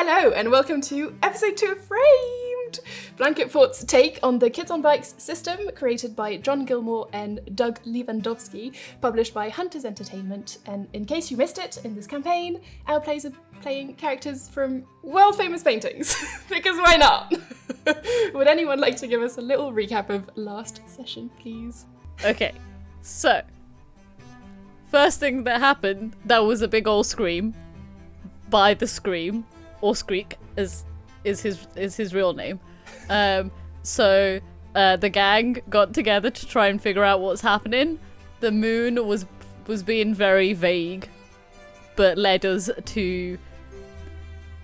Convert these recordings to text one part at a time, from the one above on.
Hello and welcome to episode 2 of Framed! Blanket Fort's take on the Kids on Bikes system, created by John Gilmore and Doug Lewandowski, published by Hunters Entertainment. And in case you missed it, in this campaign, our players are playing characters from world-famous paintings, because why not? Would anyone like to give us a little recap of last session, please? Okay, so, first thing that happened, that was a big ol' scream by the Scream, or Skreek, is his real name. So the gang got together to try and figure out what's happening. The moon was being very vague, but led us to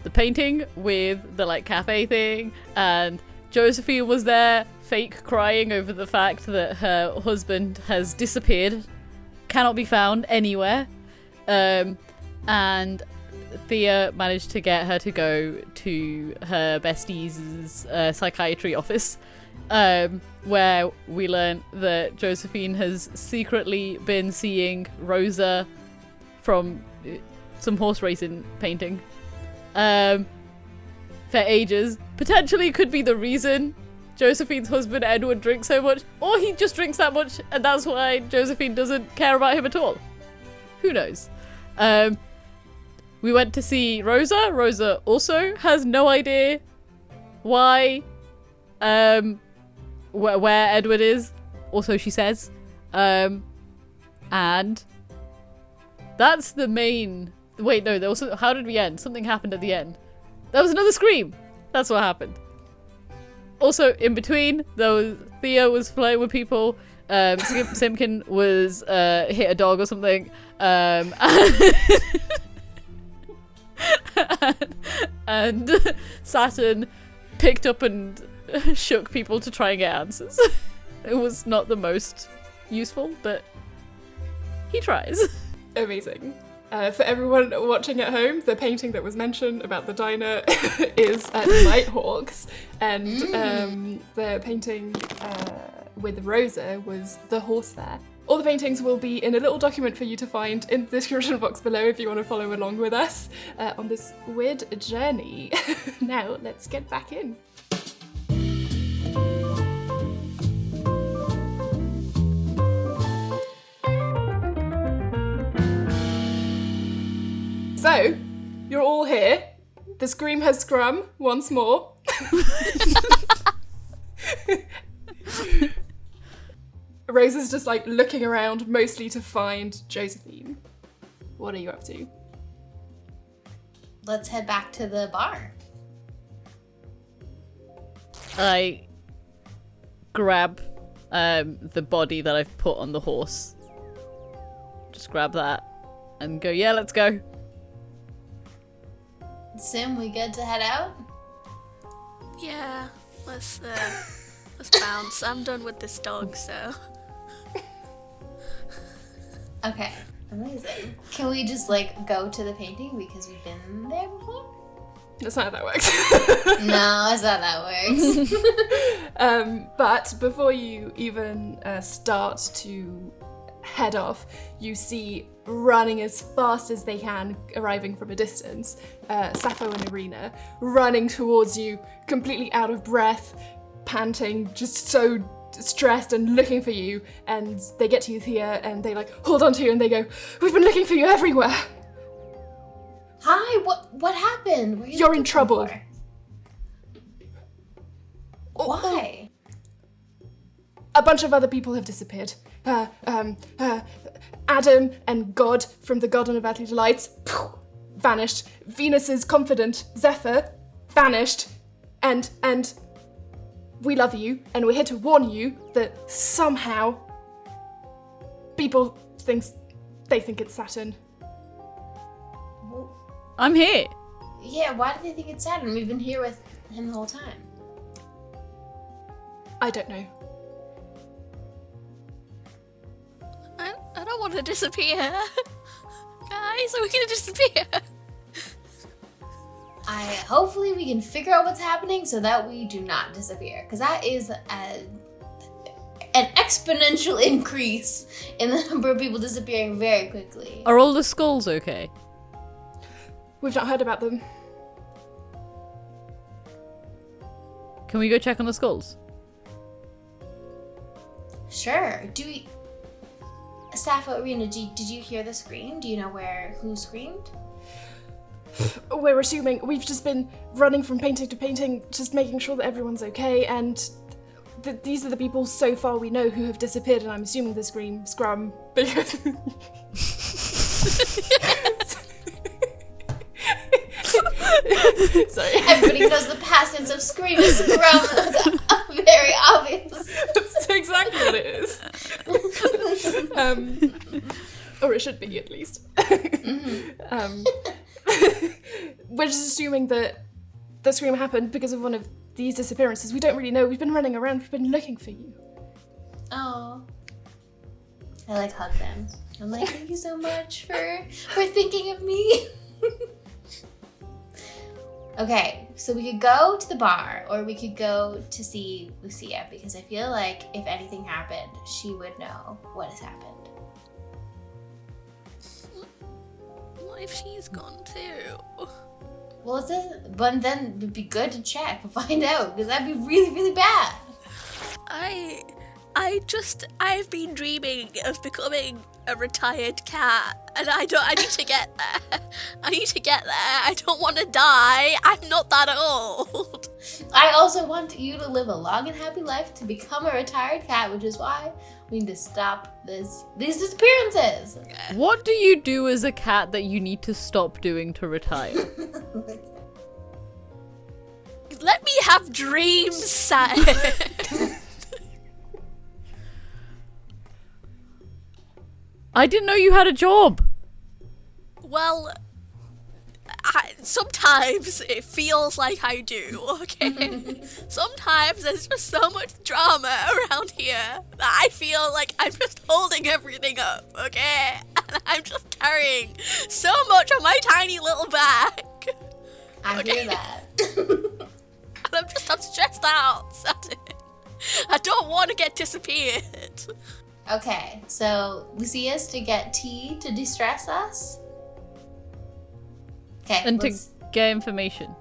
the painting with the cafe thing, and Josephine was there, fake crying over the fact that her husband has disappeared, cannot be found anywhere, and Thea managed to get her to go to her bestie's psychiatry office, where we learned that Josephine has secretly been seeing Rosa from some horse racing painting for ages. Potentially could be the reason Josephine's husband Edward drinks so much, or he just drinks that much and that's why Josephine doesn't care about him at all. Who knows? We went to see Rosa. Rosa also has no idea why, where Edward is. Also, she says. And that's the main... Wait, no, there was... How did we end? Something happened at the end. There was another scream. That's what happened. Also, in between, Thea was flirting with people. Simpkin was hit a dog or something. And Saturn picked up and shook people to try and get answers. It was not the most useful, but he tries. Amazing. For everyone watching at home, the painting that was mentioned about the diner is at Nighthawks, and the painting with Rosa was the horse there. All the paintings will be in a little document for you to find in the description box below if you want to follow along with us on this weird journey. Now, let's get back in. So, you're all here. The Scream has scrum once more. Rosa's just looking around, mostly to find Josephine. What are you up to? Let's head back to the bar. I grab the body that I've put on the horse. Just grab that and go, yeah, let's go. Sim, we good to head out? Yeah, let's bounce. I'm done with this dog, so... Okay, amazing. Can we just go to the painting because we've been there before? That's not how that works. No, that's not how that works. But before you even start to head off, you see, running as fast as they can, arriving from a distance, Sappho and Erinna running towards you, completely out of breath, panting, just so stressed and looking for you. And they get to you, Thea, and they hold on to you and they go, "We've been looking for you everywhere." Hi, what happened? You're in trouble. Why? A bunch of other people have disappeared. Adam and God from the Garden of Earthly Delights, vanished. Venus's confidant, Zephyr, vanished. And we love you, and we're here to warn you that somehow people think it's Saturn. Well, I'm here. yeah, why do they think it's Saturn? We've been here with him the whole time. I don't know. I don't want to disappear. Guys, are we gonna disappear? Hopefully we can figure out what's happening so that we do not disappear, because that is an exponential increase in the number of people disappearing very quickly. Are all the skulls okay? We've not heard about them. Can we go check on the skulls? Sure. Sappho, Erinna, did you hear the scream? Do you know who screamed? We're assuming we've just been running from painting to painting, just making sure that everyone's okay, and these are the people so far we know who have disappeared, and I'm assuming the scrum, because... Sorry. Everybody knows the past tense of scream is scrum. That's very obvious. That's exactly what it is. Or it should be, at least. We're just assuming that the scream happened because of one of these disappearances. We don't really know. We've been running around. We've been looking for you. Oh. I hug them. I'm like, thank you so much for thinking of me. Okay, so we could go to the bar, or we could go to see Lucia, because I feel like if anything happened, she would know what has happened. What if she's gone too? Well, it doesn't, but then it'd be good to check and find out, because that'd be really, really bad. I've been dreaming of becoming a retired cat, and I need to get there. I don't want to die. I'm not that old. I also want you to live a long and happy life to become a retired cat, which is why we need to stop these disappearances. What do you do as a cat that you need to stop doing to retire? Let me have dreams, Saturn. I didn't know you had a job. Well, sometimes it feels like I do, okay? Sometimes there's just so much drama around here that I feel like I'm just holding everything up, okay? And I'm just carrying so much on my tiny little back. I hear that. And I'm stressed out, Saturn. I don't want to get disappeared. Okay, so Lucia's to get tea to distress us. Okay, And to get information.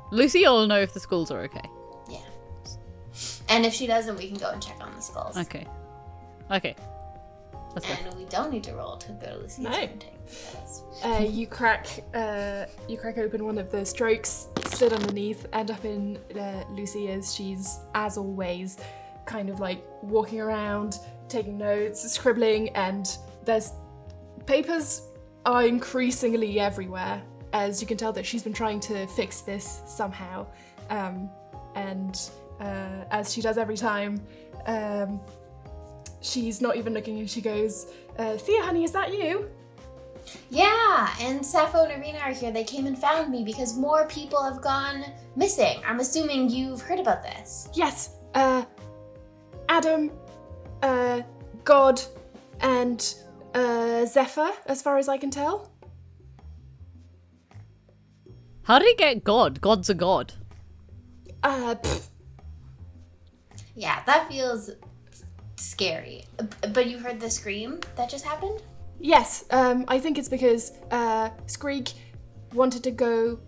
Lucy will know if the skulls are okay. Yeah. And if she doesn't, we can go and check on the skulls. Okay. Let's go. And we don't need to roll to go to Lucia's painting. You crack open one of the strokes, stood underneath, end up in Lucia's. She's, as always, kind of like walking around, taking notes, scribbling, and there's papers are increasingly everywhere, as you can tell that she's been trying to fix this somehow. And as she does every time, she's not even looking and she goes, Thea, honey, is that you? Yeah, and Sappho and Erinna are here. They came and found me because more people have gone missing. I'm assuming you've heard about this. Yes, Adam, God, and Zephyr, as far as I can tell. How did it get God? God's a god. Yeah, that feels scary. But you heard the scream that just happened? Yes, I think it's because Skreek wanted to go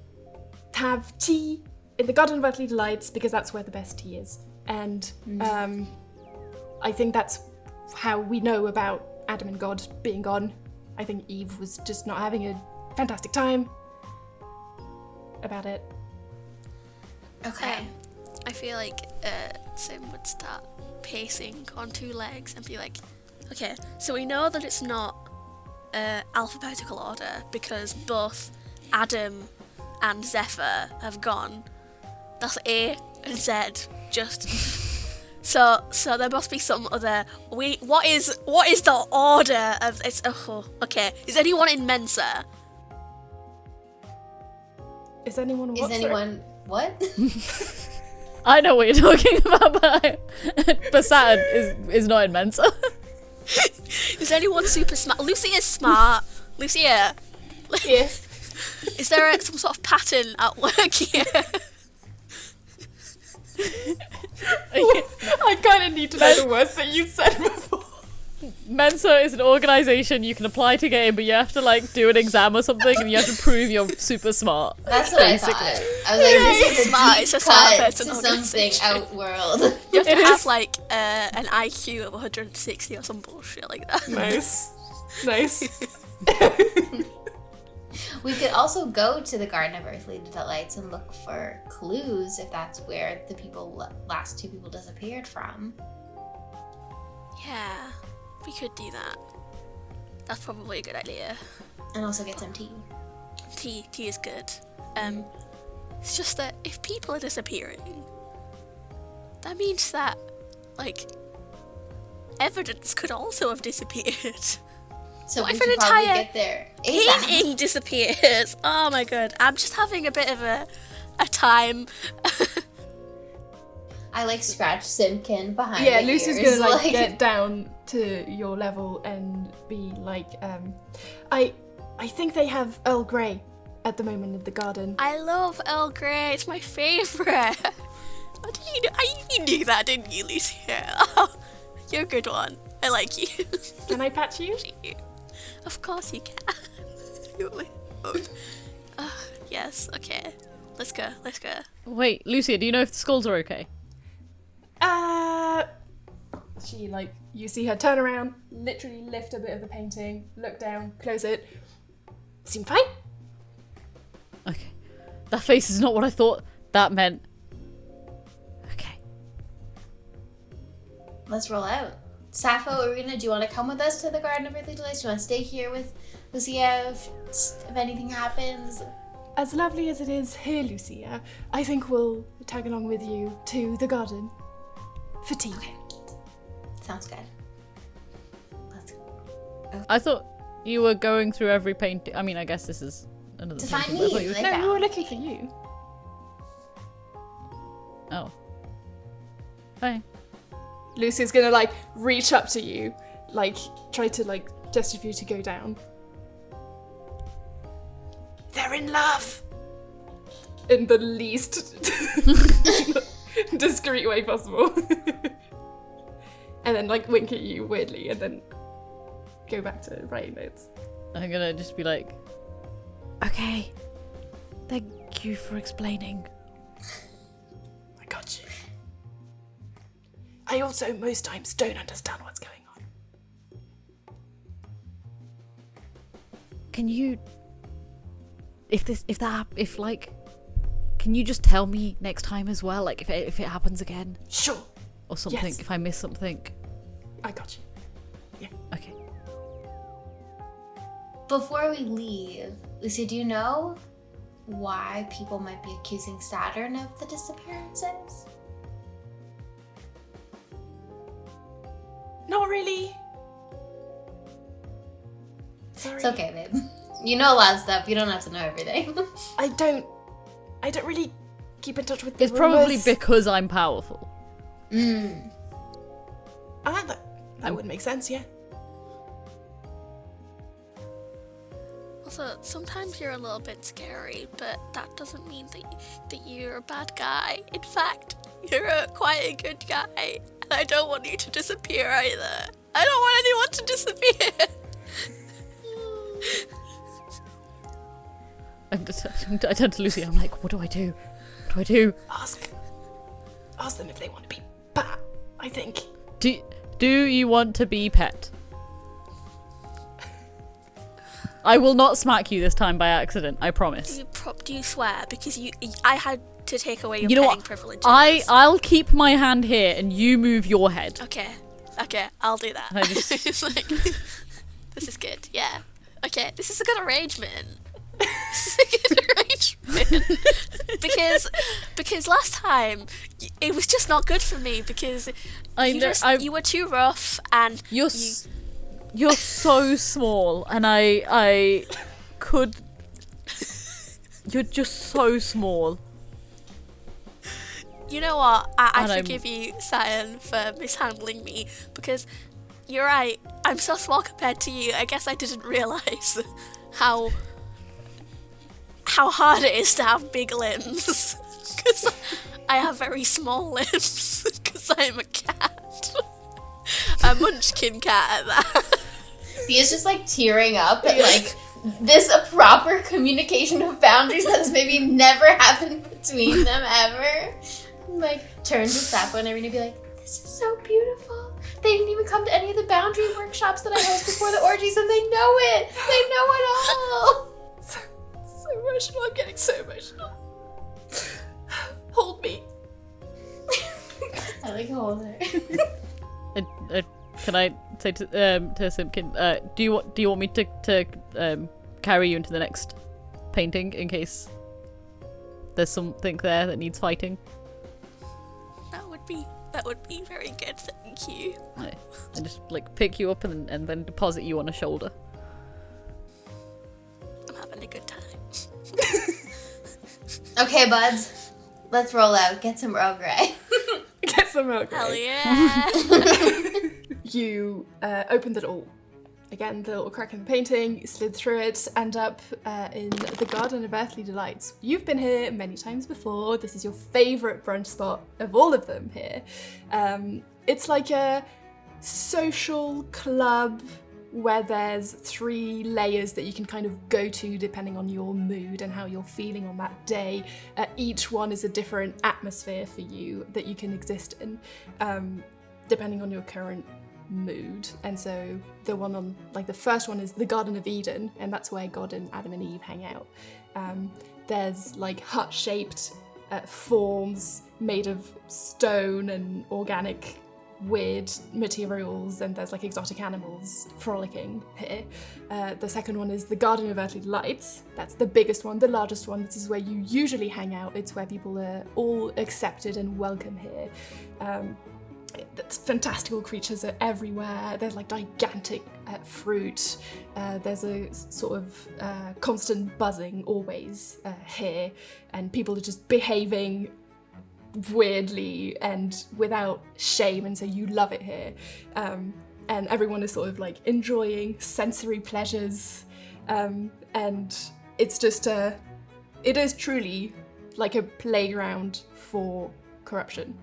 have tea in the Garden of Earthly Delights because that's where the best tea is. And I think that's how we know about Adam and God being gone. I think Eve was just not having a fantastic time about it. Okay. I feel like Sim would start pacing on two legs and be like, okay, so we know that it's not alphabetical order because both Adam and Zephyr have gone. That's A and Z. Just so there must be some other. What is the order of it's? Oh, okay. Is anyone in Mensa? Is anyone what? What? I know what you're talking about, but Saturn is not in Mensa. Is anyone super smart? Lucy is smart. Lucia. Yes. Is there some sort of pattern at work here? I kind of need to know the words that you said before. Mensa is an organization you can apply to get in, but you have to like do an exam or something, and you have to prove you're super smart. That's what I thought. I was like, this is Smart, a it's deep a smart cut person to something organisation. outworld. You have It to have is- like an IQ of 160 or some bullshit like that. Nice. Nice. We could also go to the Garden of Earthly Delights and look for clues if that's where the last two people disappeared from. Yeah, we could do that. That's probably a good idea. And also get some tea. Tea is good. It's just that if people are disappearing, that means that, like, evidence could also have disappeared. So What we if an should probably entire get there ASAP. Painting disappears. Oh my god, I'm just having a bit of a time. I like scratch Simpkin behind Yeah, the Lucy's ears, gonna like get down to your level and be like, I think they have Earl Grey at the moment in the garden. I love Earl Grey, it's my favourite. What did you know? You knew that, didn't you, Lucia? Oh, you're a good one. I like you. Can I patch you? Of course you can. Yes, okay. Let's go. Wait, Lucia, do you know if the skulls are okay? She like, you see her turn around, literally lift a bit of the painting, look down, close it. Seem fine? Okay. That face is not what I thought that meant. Okay. Let's roll out. Sappho, Erinna, do you want to come with us to the Garden of Earthly Delights? Do you want to stay here with Lucia if anything happens? As lovely as it is here, Lucia, I think we'll tag along with you to the garden for tea. Okay. Sounds good. Let's go. I thought you were going through every painting. I mean, I guess this is another To painting, find but I me, thought you were- like No, that. we were looking for you. Oh. Hi. Lucia's gonna like reach up to you, like try to like gesture for you to go down. They're in love! In the least discreet way possible. And then like wink at you weirdly and then go back to writing notes. I'm gonna just be like, okay, thank you for explaining. I got you. I also most times don't understand what's going on. Can you, can you just tell me next time as well, like if it happens again Sure, or something, Yes. if I miss something? I got you. Okay. Before we leave, Lucia, do you know why people might be accusing Saturn of the disappearances? Not really. Sorry. It's okay, babe. You know a lot of stuff. You don't have to know everything. I don't really keep in touch with the It's probably rumors. because I'm powerful. That would make sense, yeah. Also, sometimes you're a little bit scary, but that doesn't mean that you're a bad guy. In fact, you're quite a good guy, and I don't want you to disappear either. I don't want anyone to disappear. I turn to Lucy. I'm like, what do I do? What do I do? Ask them if they want to be bat, I think. Do you want to be pet? I will not smack you this time by accident. I promise. Do you swear? Because I had to take away your You know petting what? privileges. I'll keep my hand here and you move your head. Okay, I'll do that. I just- It's like, this is good. Yeah. Okay, this is a good arrangement. This is a good arrangement. because last time it was just not good for me because you were too rough and You're so small, and I could. You're just so small. You know what? I And forgive you, Saturn, for mishandling me because you're right. I'm so small compared to you. I guess I didn't realise how hard it is to have big limbs because I have very small limbs because I'm a cat. a munchkin cat at that. Thea's just like tearing up at like this proper communication of boundaries that's maybe never happened between them ever. Like turn to Sappho and Erinna be like, this is so beautiful. They didn't even come to any of the boundary workshops that I hosted before the orgies and they know it. They know it all. So emotional. I'm getting so emotional. Hold me. I like hold her. Can I say to Simpkin, do you want me to carry you into the next painting in case there's something there that needs fighting? That would be very good, thank you. I just like pick you up and then deposit you on a shoulder. I'm having a good time. Okay, buds. Let's roll out. Get some Earl Grey. Get some milk. Hell yeah! You open the door. Again, the little crack in the painting, you slid through it, end up in the Garden of Earthly Delights. You've been here many times before. This is your favourite brunch spot of all of them here. It's like a social club where there's 3 layers that you can kind of go to depending on your mood and how you're feeling on that day. Each one is a different atmosphere for you that you can exist in, depending on your current mood. And so the one on, like the first one is the Garden of Eden, and that's where God and Adam and Eve hang out. There's like hut-shaped forms made of stone and organic weird materials, and there's like exotic animals frolicking here. The second one is the Garden of Earthly Delights. That's the biggest one, the largest one. This is where you usually hang out. It's where people are all accepted and welcome here. Fantastical creatures are everywhere. There's like gigantic fruit. There's a sort of constant buzzing always here, and people are just behaving weirdly and without shame, and so you love it here. And everyone is sort of like enjoying sensory pleasures, and it's just it is truly like a playground for corruption.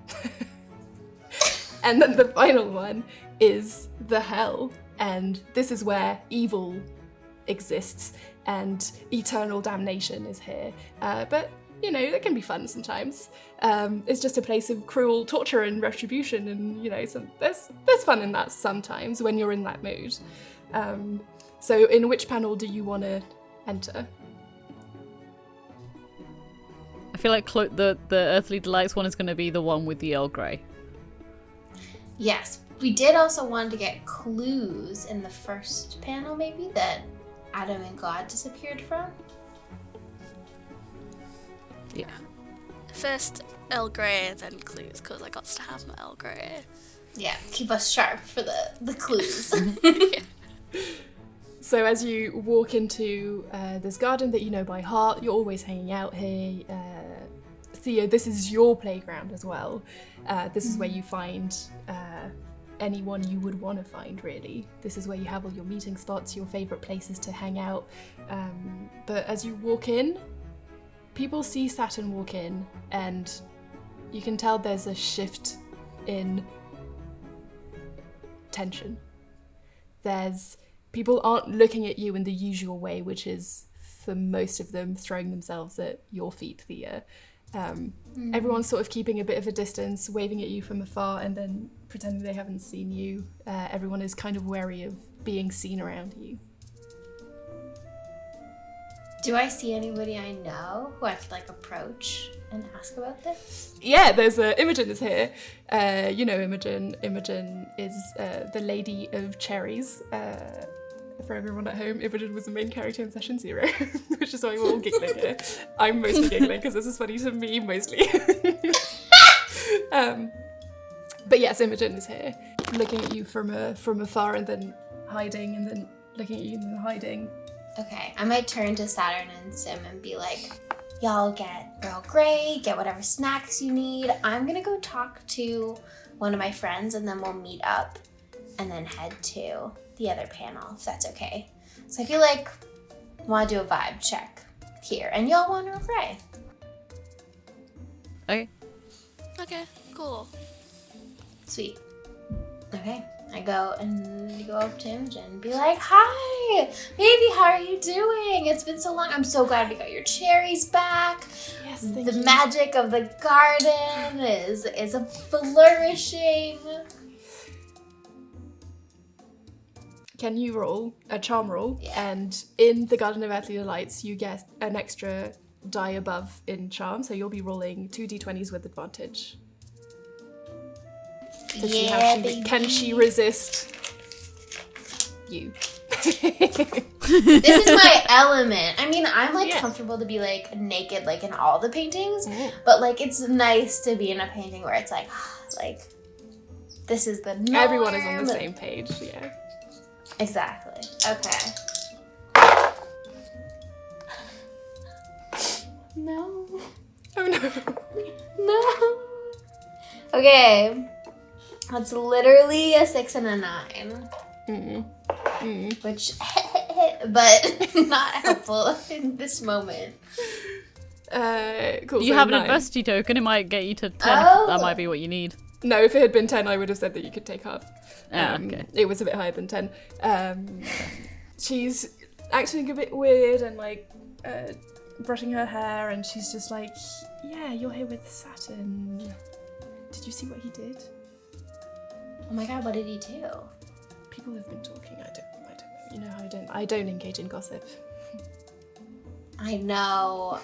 And then the final one is the hell, and this is where evil exists and eternal damnation is here. But you know, it can be fun sometimes. It's just a place of cruel torture and retribution, and you know, there's fun in that sometimes when you're in that mood. So in which panel do you want to enter? I feel like the Earthly Delights one is going to be the one with the Earl Grey. Yes, we did also want to get clues in the first panel, maybe, that Adam and God disappeared from. Yeah. First Earl Grey, then clues, because I got to have my Earl Grey. Yeah, keep us sharp for the clues. So as you walk into this garden that you know by heart, you're always hanging out here. Theo, this is your playground as well. This is where you find anyone you would want to find, really. This is where you have all your meeting spots, your favourite places to hang out. But as you walk in, people see Saturn walk in, and you can tell there's a shift in tension. People aren't looking at you in the usual way, which is, for most of them, throwing themselves at your feet, Thea. Everyone's sort of keeping a bit of a distance, waving at you from afar, and then pretending they haven't seen you. Everyone is kind of wary of being seen around you. Do I see anybody I know who I could like approach and ask about this? Yeah, there's Imogen is here. You know Imogen. Imogen is the Lady of Cherries. For everyone at home, Imogen was the main character in Session 0, which is why we're all giggling here. I'm mostly giggling because this is funny to me mostly. But yes, Imogen is here, looking at you from afar and then hiding, and then looking at you and then hiding. Okay, I might turn to Saturn and Sim and be like, y'all get Earl Grey, get whatever snacks you need. I'm gonna go talk to one of my friends, and then we'll meet up and then head to the other panel, if that's okay. So I feel like I want to do a vibe check here, and y'all want Earl Grey. Okay. Okay, cool. Sweet. Okay, I go up to Imogen and be like, "Hi, baby, how are you doing? It's been so long. I'm so glad we got your cherries back. Yes, The magic of the garden is a flourishing." Can you roll a charm roll? Yeah. And in the Garden of Earthly Delights, you get an extra die above in charm, so you'll be rolling 2d20s with advantage. To see how can she resist you? This is my element. I mean, I'm like comfortable to be like naked like in all the paintings, but like it's nice to be in a painting where it's like this is the norm. Everyone is on the same page, yeah. Exactly. Okay. No. Oh no. No. Okay. That's literally a 6 and a 9. Which, but not helpful in this moment. Cool. You so have an 9. adversity token, it might get you to 10. Oh. That might be what you need. No, if it had been 10, I would have said that you could take half. Okay. It was a bit higher than 10. She's acting a bit weird and like brushing her hair, and she's just like, "Yeah, you're here with Saturn. Did you see what he did?" Oh my god, what did he do? People have been talking. I don't know. You know how I don't engage in gossip. I know,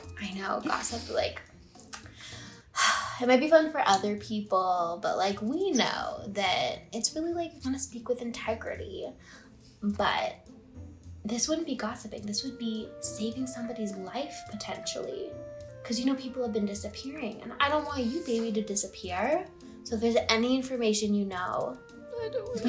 gossip, like, it might be fun for other people, but like, we know that it's really like, you want to speak with integrity, but this wouldn't be gossiping, this would be saving somebody's life, potentially, because you know, people have been disappearing, and I don't want you, baby, to disappear, so if there's any information you know, I don't want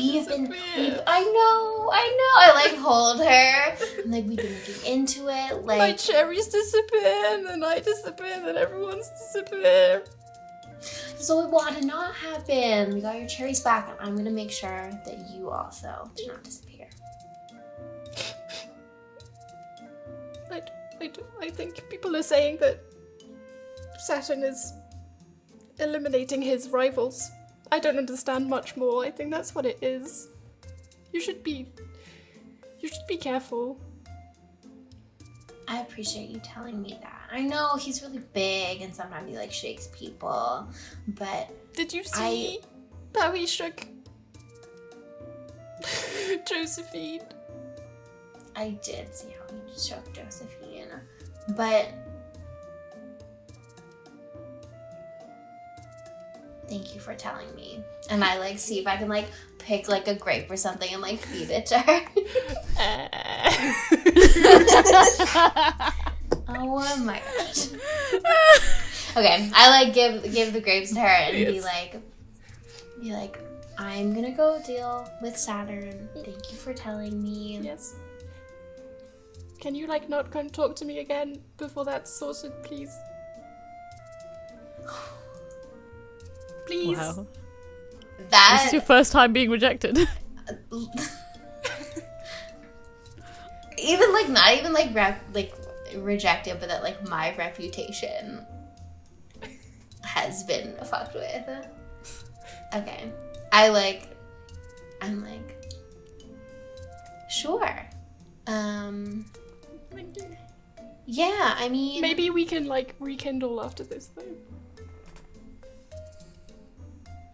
I know, I like hold her, and like we've been looking into it, like my cherries disappear, and then I disappear, and then everyone's disappear. So we want to not happen. We got your cherries back, and I'm gonna make sure that you also do not disappear. I think people are saying that Saturn is eliminating his rivals. I don't understand much more. I think that's what it is. You should be careful. I appreciate you telling me that. I know he's really big, and sometimes he like shakes people, but Did you see how he shook Josephine? I did see how he shook Josephine, but thank you for telling me. And I like see if I can like pick like a grape or something and like feed it to her. Oh my gosh. Okay, I like give the grapes to her and be like, I'm gonna go deal with Saturn. Thank you for telling me. Yes. Can you like not come talk to me again before that's sorted, please? Please. Wow. That This is your first time being rejected. even like not even like rejected, but that like my reputation has been fucked with. Okay. I'm like, sure. Yeah, I mean, Maybe we can like rekindle after this though.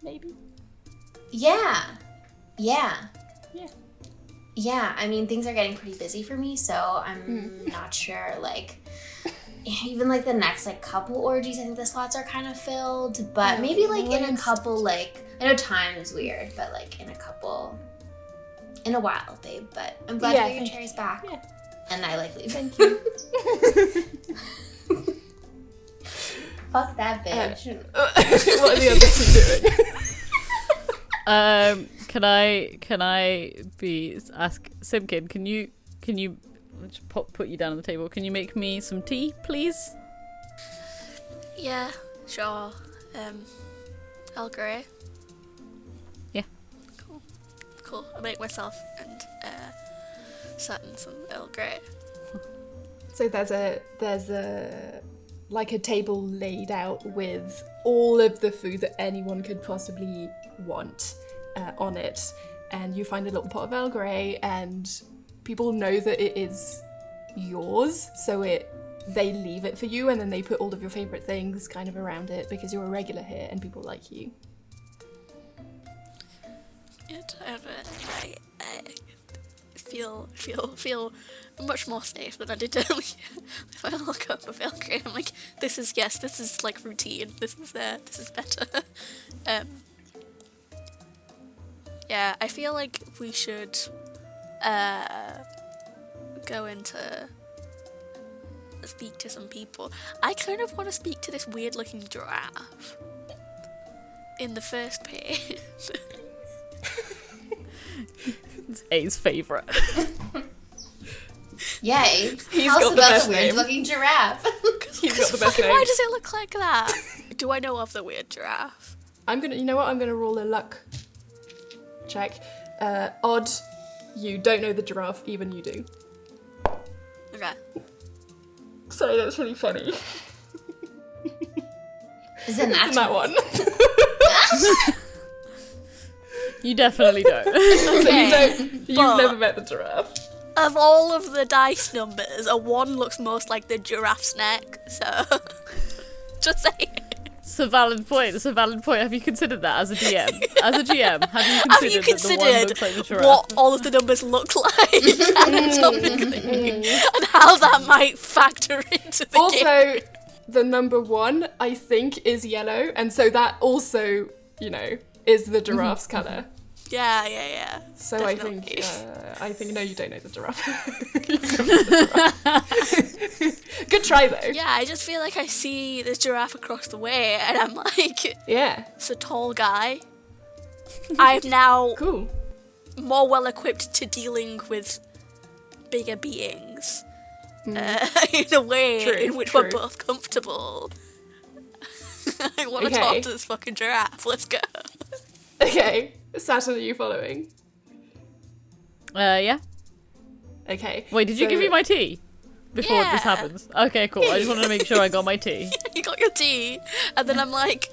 Maybe. Yeah. Yeah. I mean, things are getting pretty busy for me, so I'm not sure, like, even, like, the next, like, couple orgies, I think the slots are kind of filled, but maybe, like, in a couple, like, I know time is weird, but, like, in a while, babe, but I'm glad to get your cherries back. Yeah. And I, like, leave. Thank you. Fuck that bitch. What are the other two doing? Can I ask Simpkin? Can you just put you down on the table? Can you make me some tea, please? Yeah, sure. Earl Grey. Yeah. Cool. I make myself and Saturn some Earl Grey. So there's a like a table laid out with all of the food that anyone could possibly want on it. and you find a little pot of Earl Grey, and people know that it is yours, so they leave it for you, and then they put all of your favourite things kind of around it because you're a regular here and people like you. I feel much more safe than I did earlier. If I look up of Earl Grey, I'm like, this is like routine. This is better. Yeah, I feel like we should go into speak to some people. I kind of want to speak to this weird looking giraffe in the first page. It's A's favourite. Yay. He's Tell us got the about best the weird name. looking giraffe. He's got the best name. Why does it look like that? Do I know of the weird giraffe? You know what? I'm gonna roll a luck check. Odd, you don't know the giraffe, even you do. Okay. Sorry, that's really funny. Is it It's that one. You definitely don't. So you've But- never met the giraffe. Of all of the dice numbers, a 1 looks most like the giraffe's neck, so just saying. It's a valid point. Have you considered that as a DM? As a GM, have you Have you considered that the one looks like the considered giraffe? what all of the numbers look like anatomically, and how that might factor into the game? Also, the number 1, I think, is yellow, and so that also, is the giraffe's colour. Yeah. So Definitely. I think no, you don't know the giraffe. You don't know the giraffe. Good try though. Yeah, I just feel like I see this giraffe across the way, and I'm like, Yeah. it's a tall guy. I'm now Cool. more well equipped to dealing with bigger beings in a way True, in which we're true. both comfortable. I want to Okay. talk to this fucking giraffe. Let's go. Okay. Saturn, are you following? Yeah. Okay. Wait, did you so- give me my tea before Yeah. this happens? Okay, cool. I just wanted to make sure I got my tea. You got your tea, and then I'm like,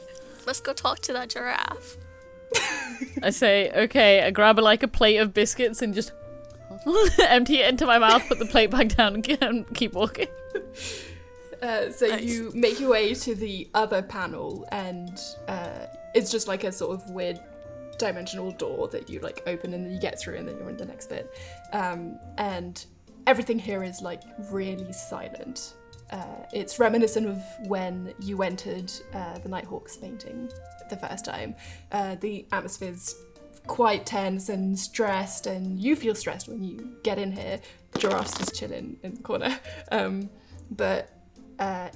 let's go talk to that giraffe. I say, okay, I grab a plate of biscuits and just empty it into my mouth, put the plate back down and keep walking. So Nice. you make your way to the other panel, and it's just like a sort of weird dimensional door that you open and then you get through and then you're in the next bit. And everything here is really silent. It's reminiscent of when you entered the Nighthawk's painting the first time. The atmosphere's quite tense and stressed, and you feel stressed when you get in here. The giraffe's just chilling in the corner. But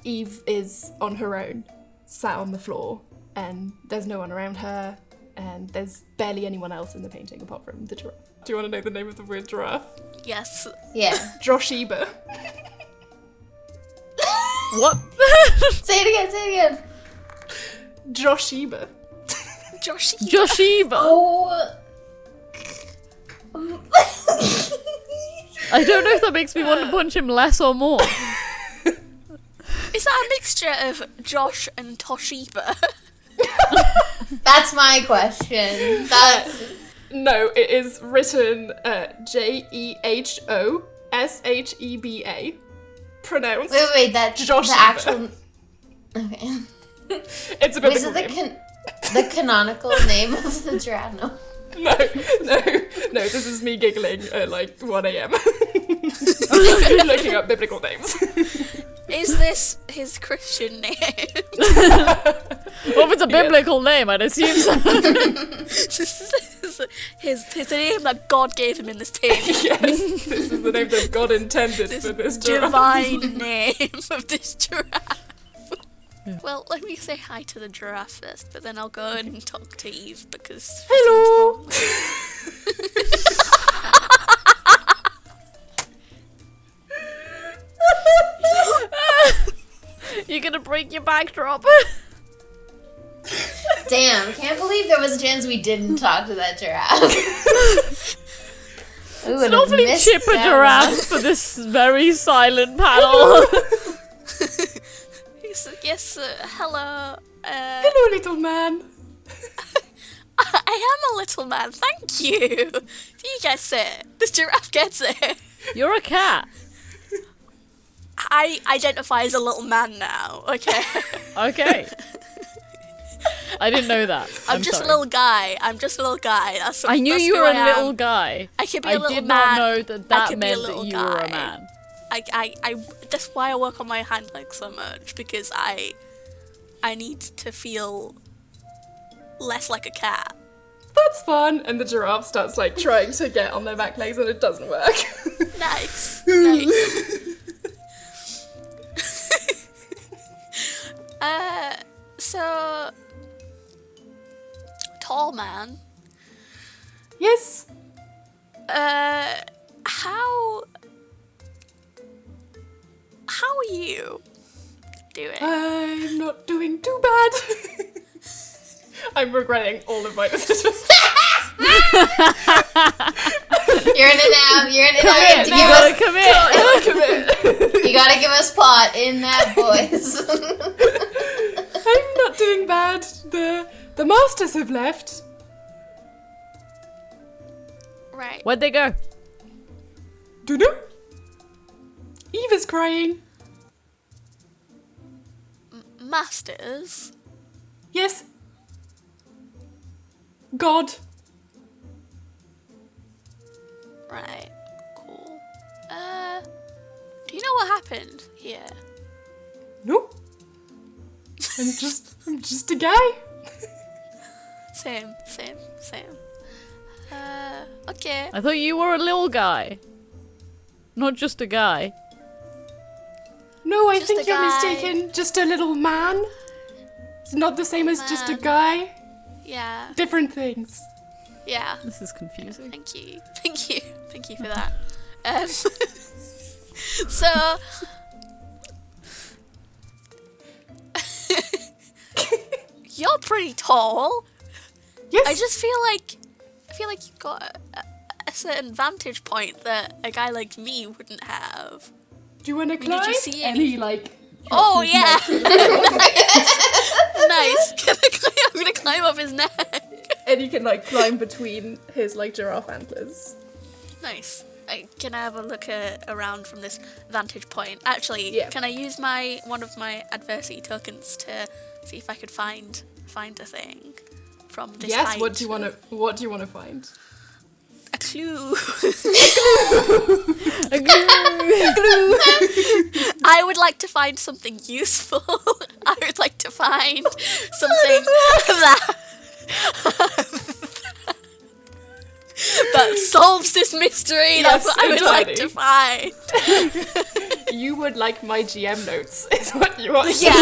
Eve is on her own, sat on the floor, and there's no one around her, and there's barely anyone else in the painting apart from the giraffe. Do you want to know the name of the weird giraffe? Yes. Yeah. Josheba. What? Say it again. Josheba. Josh. Joshiba! Oh. I don't know if that makes me want to punch him less or more. Is that a mixture of Josh and Toshiba? That's my question. That's No, it is written Jehossheba. Pronounced. wait. That's Josheba. the actual. Okay. It's a Wait, is biblical it name. the canonical name of the giraffe? No. No, this is me giggling at 1 a.m. looking up biblical names. Is this his Christian name? Well, if it's a biblical name, I'd assume so. This is his name that God gave him in this tale. Yes, this is the name that God intended for this giraffe. Divine name of this giraffe. Well, let me say hi to the giraffe first, but then I'll go and talk to Eve because. Hello. You're gonna break your backdrop. Damn, can't believe there was a chance we didn't talk to that giraffe. We It's would an have awfully missed chipper that giraffe one. for this very silent panel. Yes, hello. Hello, little man. I am a little man. Thank you. He gets it. This giraffe gets it. You're a cat. I identify as a little man now. Okay. Okay. I didn't know that. I'm just sorry. a little guy. That's I knew that's you who were I a am. little guy. I could be I a little did man. not know that could be a meant that little you were a guy. man. I that's why I work on my hand like so much, because I need to feel less like a cat. That's fun. And the giraffe starts like trying to get on their back legs and it doesn't work. Nice. So tall man. Yes. How are you doing? I'm not doing too bad. I'm regretting all of my decisions. You're in it now. You're in it now. You gotta commit. You gotta give us plot in that voice. I'm not doing bad. The masters have left. Right. Where'd they go? Dunno. Eva's crying. Masters? Yes. God. Right. Cool. Do you know what happened here? No. I'm just a guy. Same. Okay. I thought you were a little guy. Not just a guy. No, I Just think a you're guy. mistaken. Just a little man. It's not the same as just a Man. guy. Yeah. Different things. Yeah. This is confusing. Thank you for that. So you're pretty tall. Yes. I feel like you've got a certain vantage point that a guy like me wouldn't have. Do you want to did climb? you see And any- he like. Oh drops his yeah. neck Nice. I'm gonna climb up his neck. and he can like climb between his like giraffe antlers. Nice. Can I have a look around from this vantage point? Actually, Yeah. can I use one of my adversity tokens to see if I could find a thing from this Yes. height? What do you want to find? A clue. I would like to find something useful. I would like to find something that solves this mystery. That's Yes, what I would like to entirely. find. You would like my GM notes, is what you want. Yeah.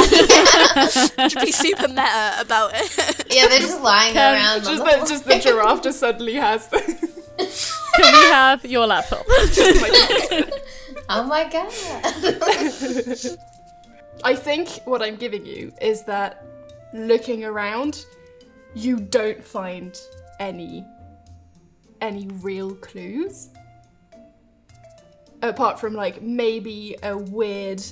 To be super meta about it. Yeah, they're just lying around. Just the giraffe just suddenly has the. Can we have your laptop? Oh my god. I think what I'm giving you is that looking around, you don't find any real clues. Apart from like maybe a weird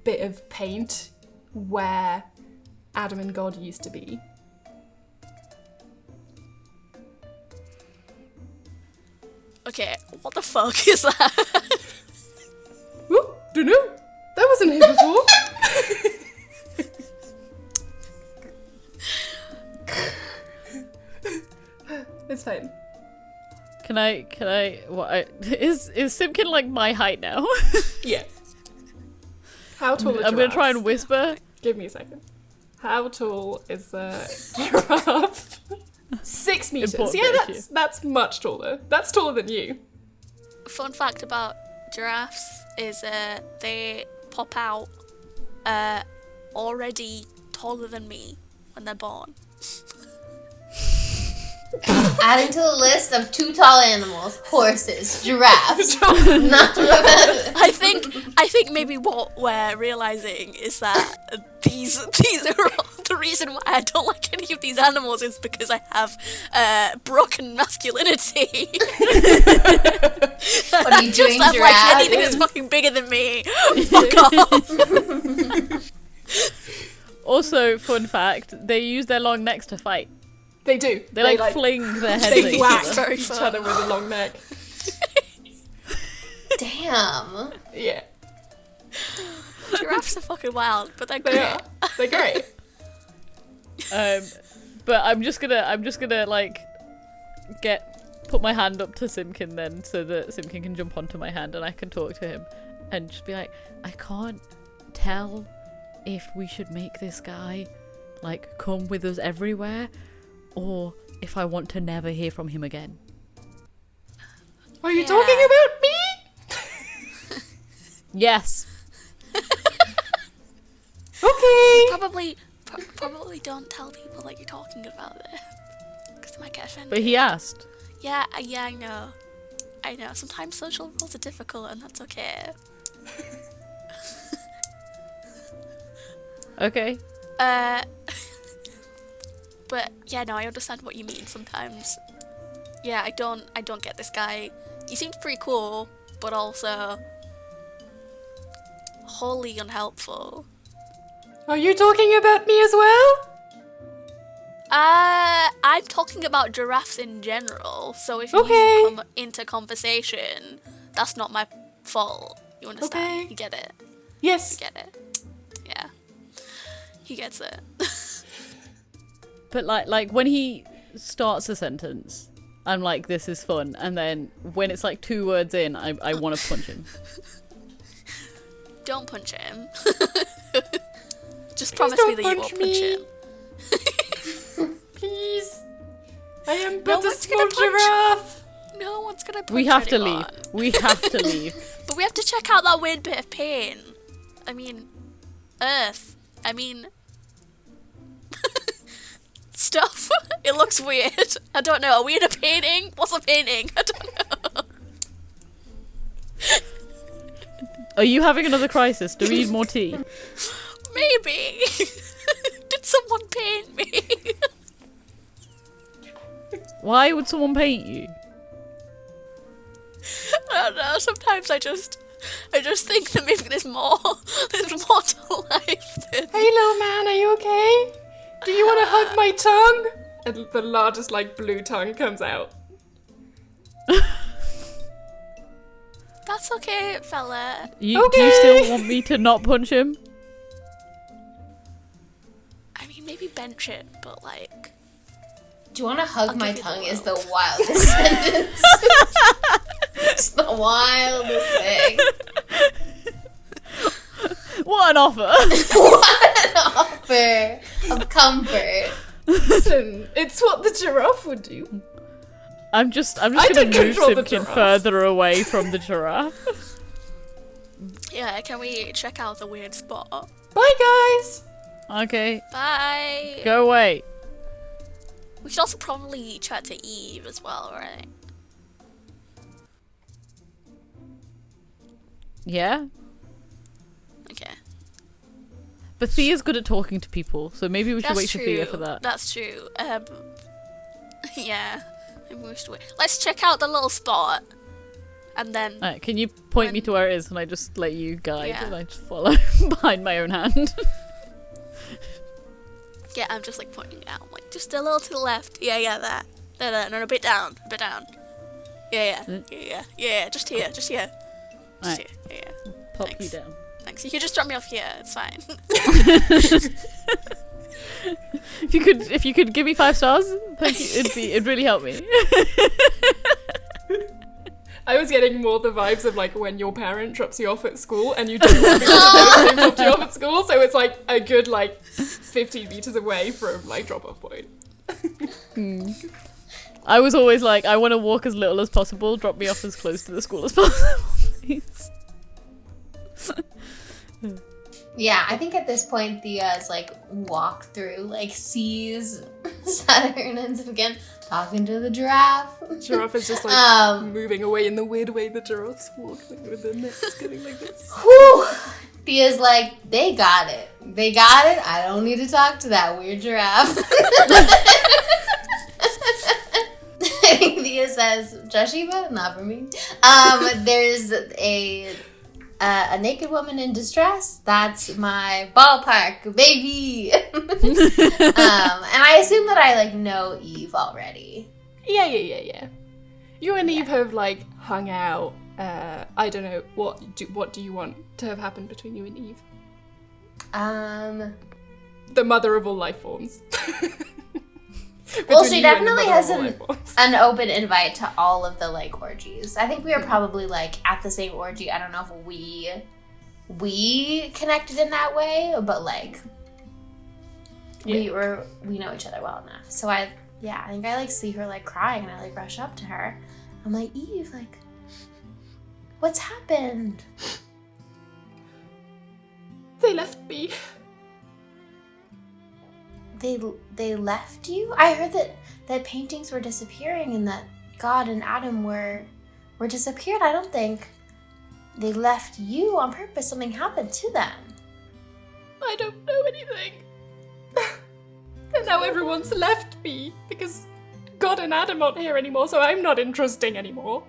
bit of paint where Adam and God used to be. Okay, what the fuck is that? Ooh, dunno. That wasn't here before. It's fine. Can I what is Simpkin like my height now? Yeah. How tall are I'm gonna try giraffes? and whisper. Give me a second. How tall is a giraffe? 6 meters. Important Yeah, issue. that's much taller. That's taller than you. Fun fact about giraffes is they pop out already taller than me when they're born. Adding to the list of too tall animals, horses, giraffes. Not I think maybe what we're realizing is that these are all, the reason why I don't like any of these animals is because I have broken masculinity. What are you doing, Just have like giraffe? anything that's fucking bigger than me. Fuck off. Also, fun fact: they use their long necks to fight. They do. They like fling their heads at They each whack other. each other with a long neck. Damn. Yeah. Giraffes are fucking wild, but they're They great. are. They're great. But I'm just gonna like put my hand up to Simpkin then, so that Simpkin can jump onto my hand and I can talk to him, and just be like, I can't tell if we should make this guy like come with us everywhere, or if I want to never hear from him again. Are you talking about me? Yes. Okay. Probably don't tell people that you're talking about it, because they might get offended. But he asked. Yeah, I know. Sometimes social rules are difficult, and that's okay. Okay. But yeah, no, I understand what you mean sometimes. Yeah, I don't get this guy. He seems pretty cool, but also wholly unhelpful. Are you talking about me as well? I'm talking about giraffes in general, so if Okay. you come into conversation, that's not my fault. You understand? Okay. You get it? Yes. You get it? Yeah. He gets it. But like when he starts a sentence, I'm like, this is fun, and then when it's like 2 words in, I want to punch him. Don't punch him. Just promise me that you won't punch him. Please. I am No but a one's small gonna punch. giraffe. No one's gonna punch We have to anyone. leave. We have to leave. But we have to check out that weird bit of pain. I mean, Earth. I mean, stuff. It looks weird. I don't know. Are we in a painting? What's a painting? I don't know. Are you having another crisis? Do we need more tea? Maybe. Did someone paint me? Why would someone paint you? I don't know. Sometimes I just think that maybe there's more to life than... Hey, little man, are you okay? Do you want to hug my tongue? And the largest, like, blue tongue comes out. That's okay, fella. Do you still want me to not punch him? I mean, maybe bench it, but like... Do you want to hug I'll my give you the tongue is world. the wildest sentence. It's the wildest thing. What an offer! What an offer of comfort. Listen, it's what the giraffe would do. I'm just I gonna don't move control the Simpkin giraffe. further away from the giraffe. Yeah, can we check out the weird spot? Bye, guys. Okay, Bye! go away. We should also probably chat to Eve as well, right? Yeah? Okay. But Thea's good at talking to people, so maybe we should That's wait true. for Thea for that. That's true. Yeah. Maybe we should wait. Let's check out the little spot. And then... Alright, can you point me When- to where it is and I just let you guide Yeah. and I just follow behind my own hand? Yeah, I'm just like pointing out. I'm like, just a little to the left. Yeah, that. No, a bit down. Yeah. Just here. Just Alright, here. Yeah. pop Thanks. you down. Thanks. You could just drop me off here. It's fine. If you could give me 5 stars, thank you. It'd really help me. I was getting more the vibes of like when your parent drops you off at school and you don't want to know they dropped you off at school, so it's like a good like 50 meters away from like drop off point. I was always like, I want to walk as little as possible, drop me off as close to the school as possible, please. Yeah, I think at this point Thea's like walk through, like sees Saturn and Simpkin talking to the giraffe. Giraffe is just like moving away in the weird way the giraffes walk, like, with their necks going like this. Whew. Thea's like, they got it. I don't need to talk to that weird giraffe. Thea says, Joshiba, not for me. There's a A naked woman in distress, that's my ballpark, baby. And I assume that I, know Eve already. Yeah. You and Eve have, hung out. I don't know, what do you want to have happened between you and Eve? The mother of all life forms. Well, she definitely has an open invite to all of the orgies. I think we were probably at the same orgy. I don't know if we connected in that way, but we know each other well enough. So I think I see her crying, and I rush up to her. I'm like, Eve, what's happened? They left me. They left you? I heard that paintings were disappearing and that God and Adam were disappeared. I don't think they left you on purpose. Something happened to them. I don't know anything. And now everyone's left me because God and Adam aren't here anymore, so I'm not interesting anymore.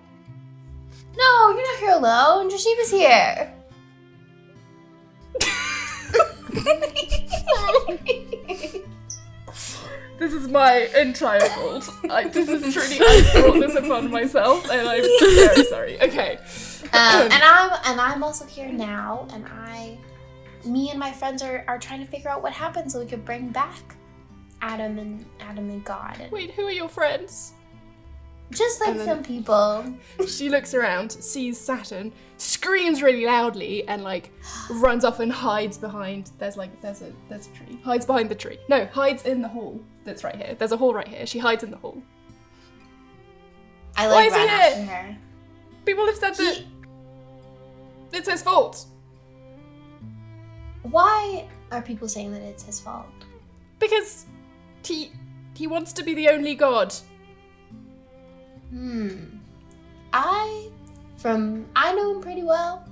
No, you're not here alone. Jashiva's here. This is my entire fault. I brought this upon myself, and I'm very sorry. Okay. And I'm also here now, and me and my friends are trying to figure out what happened so we could bring back Adam and God. Wait, who are your friends? Just some people. She looks around, sees Saturn, screams really loudly, and runs off and hides behind. There's a tree. Hides behind the tree. No, hides in the hall. That's right here. There's a hall right here. She hides in the hall. I Why is run he after here? her. People have said that it's his fault. Why are people saying that it's his fault? Because he wants to be the only god. I know him pretty well,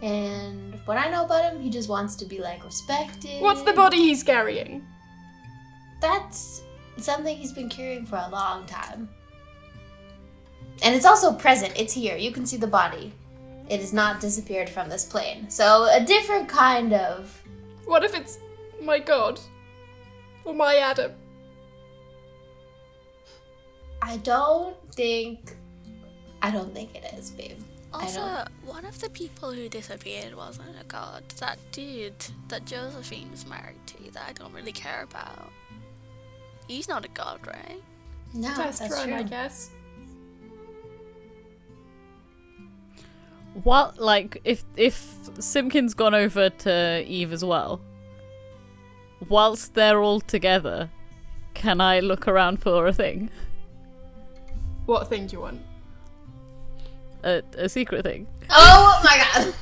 and what I know about him, he just wants to be respected. What's the body he's carrying? That's something he's been carrying for a long time. And it's also present. It's here. You can see the body. It has not disappeared from this plane. So a different kind of... What if it's my god? Or my Adam? I don't think it is, babe. Also, one of the people who disappeared wasn't a god. That dude that Josephine was married to that I don't really care about. He's not a god, right? No, that's true. I guess. What, if Simpkin's gone over to Eve as well, whilst they're all together, can I look around for a thing? What thing do you want? A secret thing. Oh my god.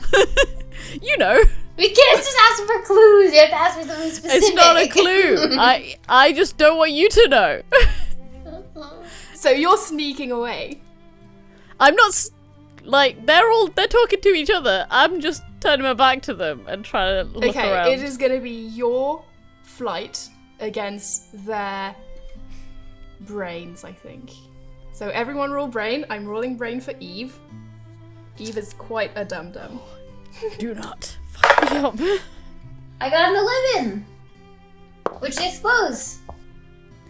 You know. We can't just ask for clues. You have to ask for something specific. It's not a clue. I just don't want you to know. So you're sneaking away. I'm not... they're talking to each other. I'm just turning my back to them and trying to look around. Okay, it is going to be your flight against their brains, I think. So everyone roll brain. I'm rolling brain for Eve. Eve is quite a dum-dum. Do not fuck me up. I got an 11, which explodes.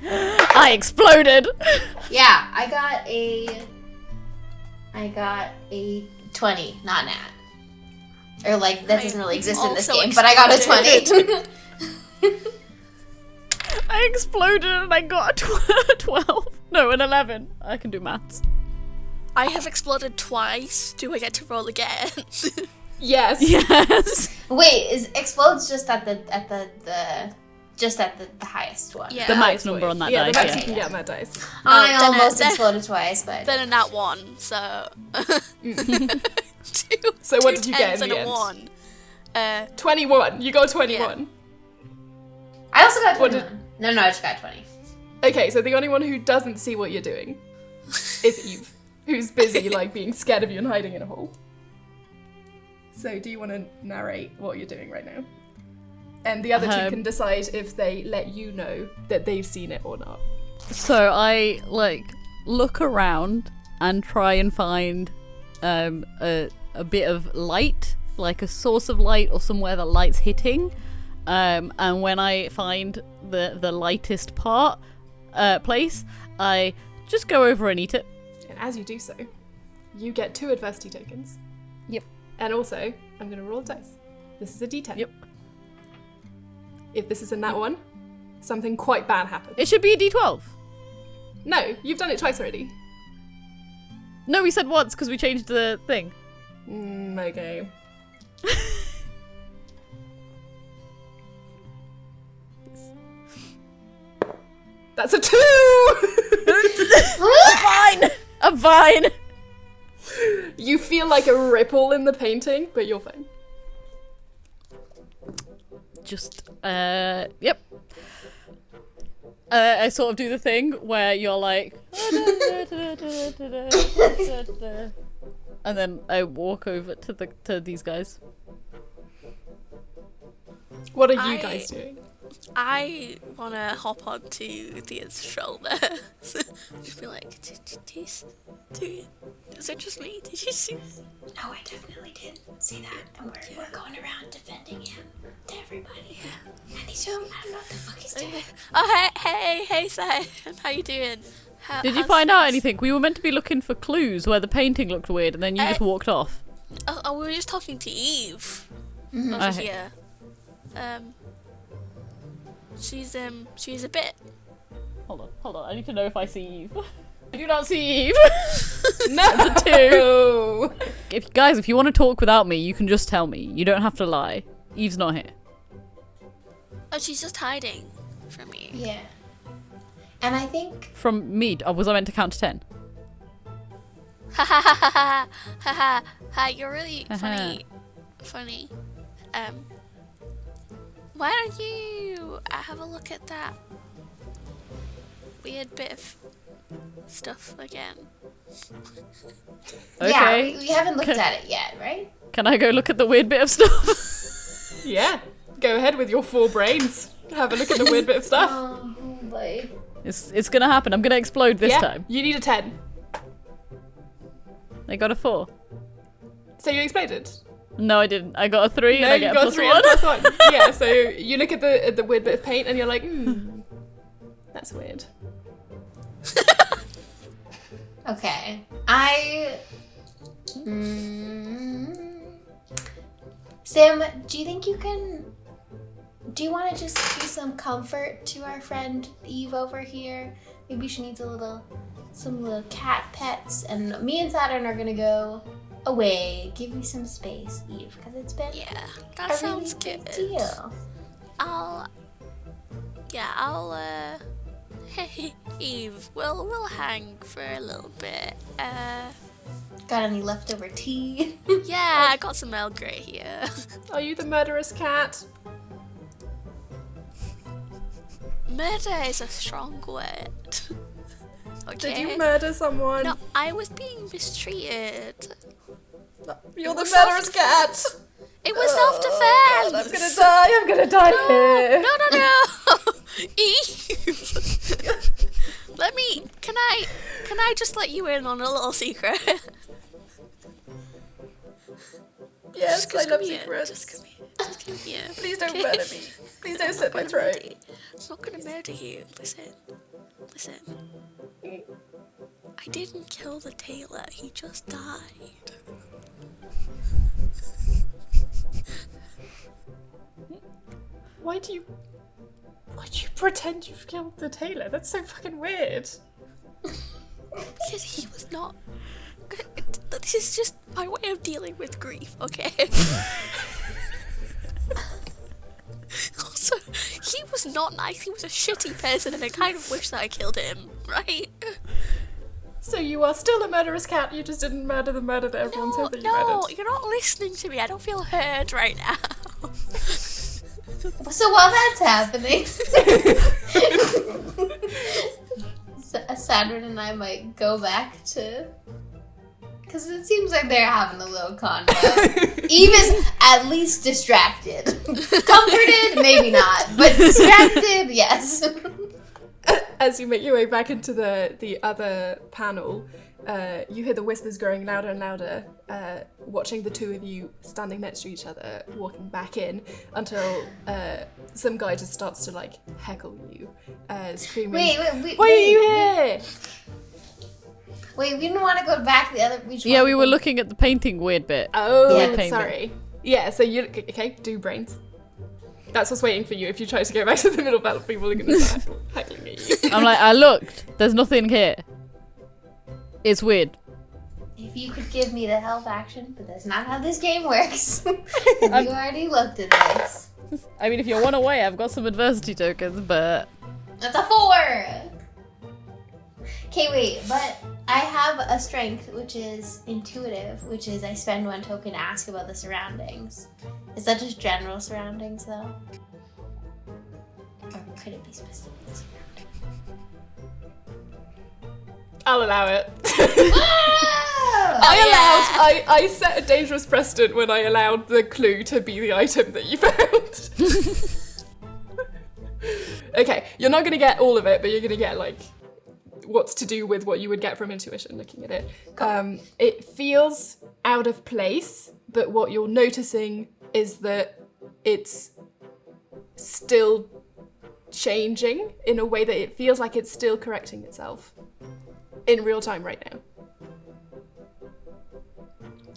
I exploded. Yeah, I got a 20, not nat. Or that doesn't really exist in this game, but I got a 20. I exploded and I got a 12. No, an 11. I can do maths. I have exploded twice. Do I get to roll again? Yes. Yes. Wait, explodes just at the highest one? Yeah. The max number on that yeah, dice. the max Yeah. you can get on that dice. I then almost then- exploded twice, but... Then a nat 1, so... So what did you get in the and end? a 1. 21. You got 21. I also got What 21. No, I just got 20. Okay, so the only one who doesn't see what you're doing is Eve, who's busy being scared of you and hiding in a hole. So do you want to narrate what you're doing right now? And the other two can decide if they let you know that they've seen it or not. So I look around and try and find a bit of light like a source of light or somewhere the light's hitting. And when I find the lightest place, I just go over and eat it. And as you do so, you get 2 adversity tokens. Yep. And also, I'm going to roll a dice. This is a d10. Yep. If this is in that one, something quite bad happens. It should be a d12. No, you've done it twice already. No, we said once because we changed the thing. Okay. That's a 2! I'm fine! You feel like a ripple in the painting, but you're fine. Just, yep. I sort of do the thing where you're like... and then I walk over to these guys. What are you guys doing? I want to hop onto Thea's shoulder. Just be like, is it just me? Did you see? No, I definitely did see that. And we're going around defending him to everybody. Yeah. And he's doing, I don't know what the fuck he's doing. Oh, hey, Simon. How you doing? Did you find out anything? We were meant to be looking for clues where the painting looked weird, and then you just walked off. Oh, we were just talking to Eve Mm-hmm. over here. She's a bit. Hold on. I need to know if I see Eve. I do not see Eve. No! That's a 2. If you want to talk without me, you can just tell me. You don't have to lie. Eve's not here. Oh, she's just hiding from you. Yeah. And I think... From me? Was I meant to count to 10? Ha ha ha ha ha ha! You're really funny. Why don't you have a look at that weird bit of stuff again? Okay. Yeah, we haven't looked at it yet, right? Can I go look at the weird bit of stuff? Yeah. Go ahead with your 4 brains. Have a look at the weird bit of stuff. Oh, boy. It's gonna happen. I'm gonna explode this time. You need a 10. I got a 4. So you exploded? No, I didn't. I got a 3 and I get a got plus 3 1. and plus 1. Yeah, so you look at the weird bit of paint and you're like, that's weird. Okay. Sam, do you think you can... Do you want to just be some comfort to our friend Eve over here? Maybe she needs some little cat pets, and me and Saturn are gonna go away. Give me some space, Eve, because it's been That a sounds really good. big deal. I'll hey Eve, we'll hang for a little bit. Got any leftover tea? Yeah, I got some Earl Grey here. Are you the murderous cat? Murder is a strong word. Okay. Did you murder someone? No, I was being mistreated. You're It the was murderous cat! It was self-defense. I'm gonna die here! No. Eve. Can I just let you in on a little secret? Yes, I love Just secrets. come here. Please don't Okay. murder me. Please don't slit my throat. I'm not gonna murder you. Listen. I didn't kill the tailor. He just died. Why do you pretend you've killed the tailor? That's so fucking weird. Because he was not. This is just my way of dealing with grief, okay? Also, he was not nice. He was a shitty person, and I kind of wish that I killed him, right? So you are still a murderous cat, you just didn't murder the murder that everyone said that you murdered. You're not listening to me. I don't feel heard right now. So while that's happening, Saturn and I might go back to... Because it seems like they're having a little convo. Eve is at least distracted. Comforted, maybe not. But distracted, yes. As you make your way back into the other panel, you hear the whispers growing louder and louder, watching the two of you standing next to each other, walking back in, until some guy just starts to, like, heckle you, screaming, Wait, why are you here? Wait, we didn't want to go back to the other... Yeah, we were looking at the painting weird bit. Oh, Yeah. sorry. Yeah, so you... Okay, do brains. That's what's waiting for you. If you try to go back to the middle battle, people are going to start heckling at you. I'm like, I looked. There's nothing here. It's weird. If you could give me the help action, but that's not how this game works. You already looked at this. I mean, if you want away, I've got some adversity tokens, but... That's a 4! Okay, wait, but I have a strength, which is intuitive, which is I spend 1 token to ask about the surroundings. Is that just general surroundings, though? Or could it be specific surroundings? I'll allow it. Whoa! I set a dangerous precedent when I allowed the clue to be the item that you found. Okay, you're not going to get all of it, but you're going to get, like, what's to do with what you would get from intuition looking at it. It feels out of place, but what you're noticing is that it's still changing in a way that it feels like it's still correcting itself in real time right now.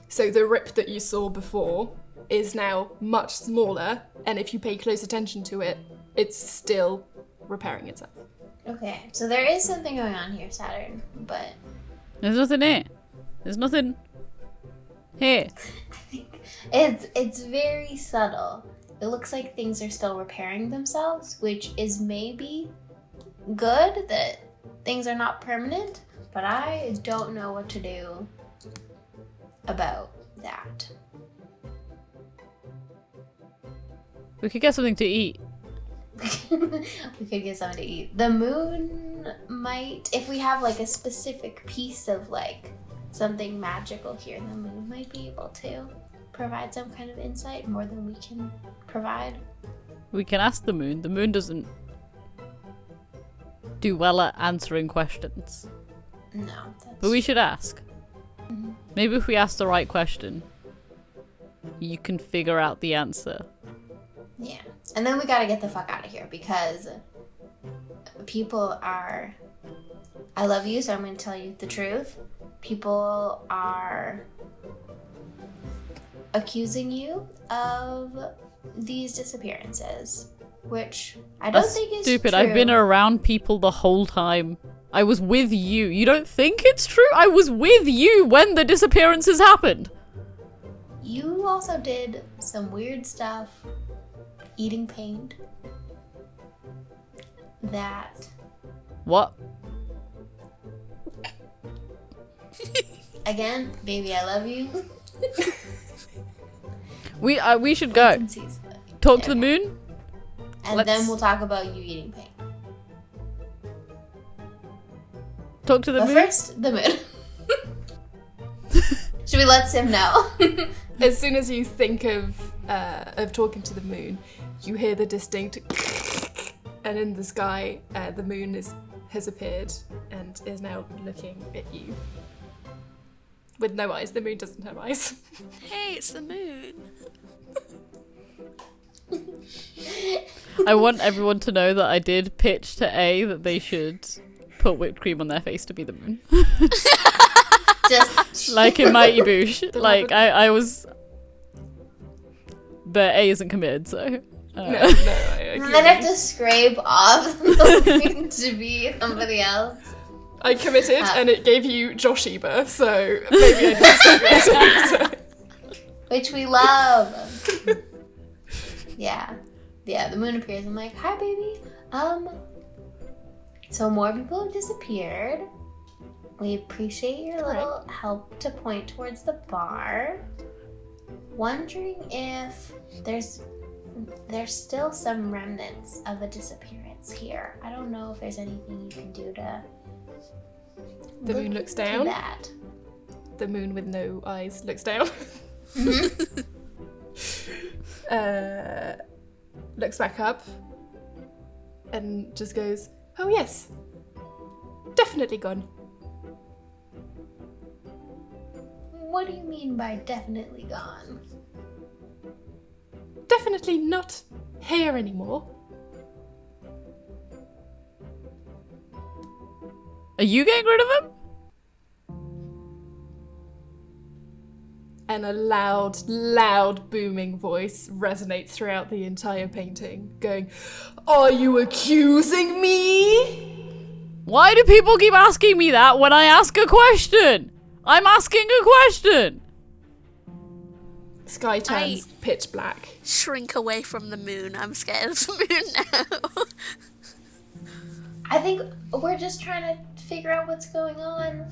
So the rip that you saw before is now much smaller, and if you pay close attention to it, it's still repairing itself. Okay, so there is something going on here, Saturn, but... There's nothing here. There's nothing here. I think it's very subtle. It looks like things are still repairing themselves, which is maybe good that things are not permanent, but I don't know what to do about that. We could get something to eat. We could get something to eat. The moon might, if we have like a specific piece of like something magical here, the moon might be able to provide some kind of insight more than we can provide. We can ask the moon. The moon doesn't do well at answering questions. No, that's... But we should ask. Mm-hmm. Maybe if we ask the right question, you can figure out the answer. Yeah. And then we gotta get the fuck out of here because people are... I love you, so I'm gonna tell you the truth. People are accusing you of these disappearances, which I don't think is stupid. true. I've been around people the whole time. I was with you. You don't think it's true? I was with you when the disappearances happened. You also did some weird stuff, eating paint. That... What? Again, baby, I love you. We should go. Talk to the moon. And then we'll talk about you eating paint. Talk to the But moon. first, the moon. Should we let Sim know? As soon as you think of talking to the moon, you hear the distinct and in the sky, the moon has appeared and is now looking at you. With no eyes. The moon doesn't have eyes. Hey, it's the moon. I want everyone to know that I did pitch to A that they should put whipped cream on their face to be the moon. Just Like in Mighty Boosh. Like, I was... But A isn't committed, so... No, and then have to scrape off something to be somebody else. I committed and it gave you Joshiba, so maybe I just Which we love. Yeah, the moon appears. I'm like, hi, baby. So more people have disappeared. We appreciate your little help to point towards the bar. Wondering if there's still some remnants of a disappearance here. I don't know if there's anything you can do to... The moon looks into down. that. The moon with no eyes looks down. Looks back up and just goes, oh yes, definitely gone. What do you mean by definitely gone? Definitely not here anymore. Are you getting rid of him? And a loud booming voice resonates throughout the entire painting, going, "Are you accusing me?" Why do people keep asking me that when I ask a question? I'm asking a question. Sky turns pitch black. Shrink away from the moon. I'm scared of the moon now. I think we're just trying to figure out what's going on.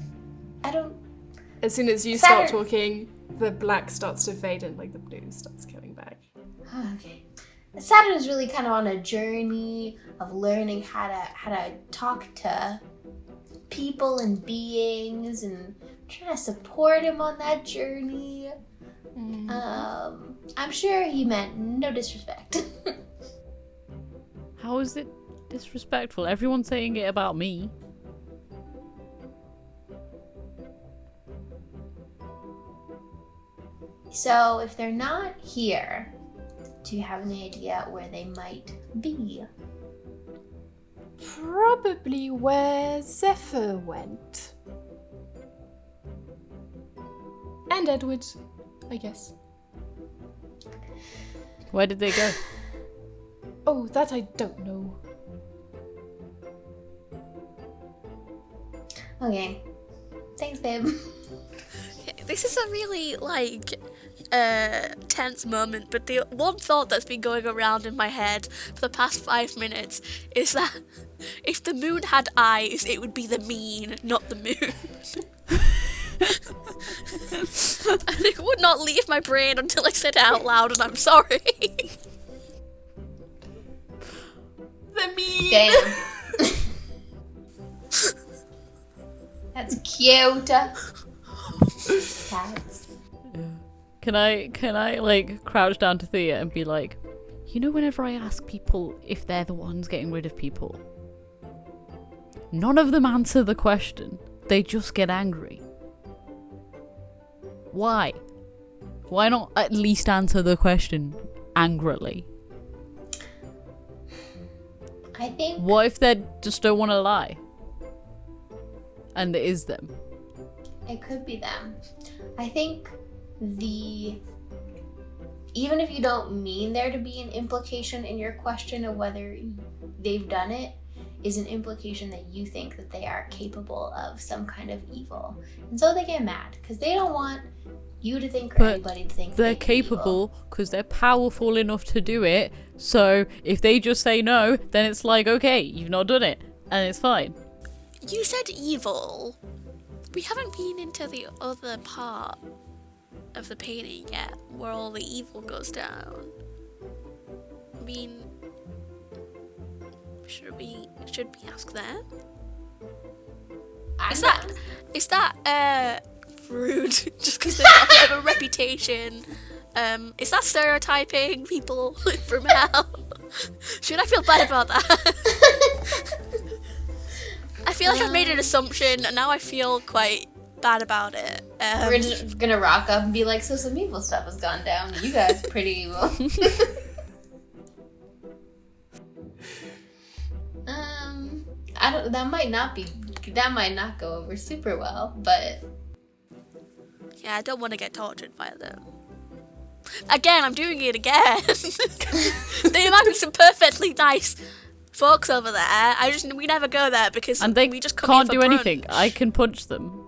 As soon as you Saturn. start talking, the black starts to fade and like the blue starts coming back. Okay. Saturn is really kind of on a journey of learning how to talk to people and beings and trying to support him on that journey. I'm sure he meant no disrespect. How is it disrespectful? Everyone's saying it about me. So if they're not here, do you have any idea where they might be? Probably where Zephyr went. And Edward, I guess. Where did they go? Oh, that I don't know. Okay. Thanks, babe. This is a really, tense moment, but the one thought that's been going around in my head for the past 5 minutes is that if the moon had eyes, it would be the mean, not the moon. And it would not leave my brain until I said it out loud, and I'm sorry. The mean. Damn. That's cute. Cats. Can I like crouch down to Thea and be like, you know, whenever I ask people if they're the ones getting rid of people, none of them answer the question. They just get angry. Why? Why not at least answer the question angrily? I think. What if they just don't want to lie? And it is them. It could be them. I think even if you don't mean there to be an implication in your question of whether they've done it, is an implication that you think that they are capable of some kind of evil. And so they get mad because they don't want you to think or anybody to think they're capable because they're powerful enough to do it. So if they just say no, then it's like, okay, you've not done it, and it's fine. You said evil. We haven't been into the other part of the painting yet, where all the evil goes down. I mean, should we ask them? Is that rude? Just because they've got a bit of a reputation? Is that stereotyping people from hell? Should I feel bad about that? I feel like I've made an assumption, and now I feel quite bad about it. We're just gonna rock up and be like, so some evil stuff has gone down. You guys are pretty evil. That might not go over super well, but yeah, I don't want to get tortured by them. Again, I'm doing it again. There might be some perfectly nice folks over there. We never go there because we just can't do anything. I can punch them.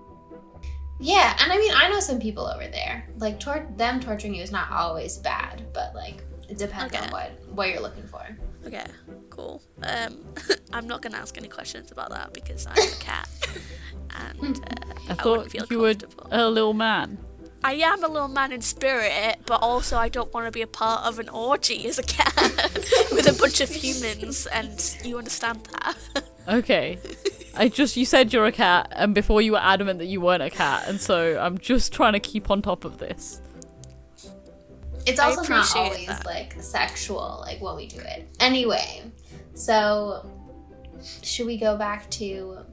Yeah, and I mean, I know some people over there. Like, them torturing you is not always bad, but like, it depends on what you're looking for. Okay, cool. I'm not gonna ask any questions about that because I'm a cat, and I thought you were a little man. I am a little man in spirit, but also I don't want to be a part of an orgy as a cat with a bunch of humans, and you understand that. Okay. You said you're a cat, and before you were adamant that you weren't a cat, and so I'm just trying to keep on top of this. It's also not always like sexual, like when we do it. Anyway, so should we go back to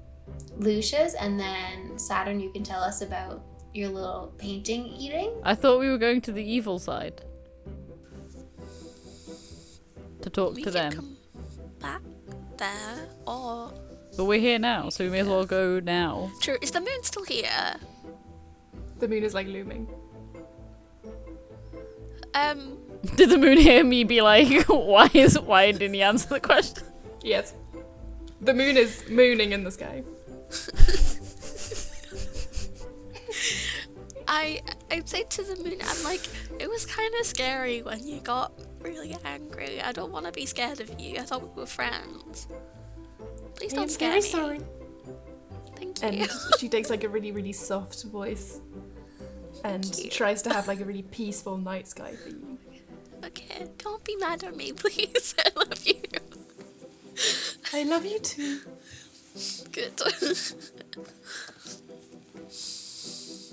Lucia's, and then Saturn, you can tell us about your little painting eating. I thought we were going to the evil side. To talk We to can them. come back there, or... But we're here now, so we may as well go now. True, is the moon still here? The moon is like looming. Did the moon hear me be like, why didn't he answer the question? Yes. The moon is mooning in the sky. I'd say to the moon, I'm like, it was kind of scary when you got really angry. I don't want to be scared of you. I thought we were friends. Please don't scare me. Sorry. Thank you. And she takes like a really, really soft voice and you. tries to have like a really peaceful night sky for you. Okay, don't be mad at me, please. I love you. I love you too. Good.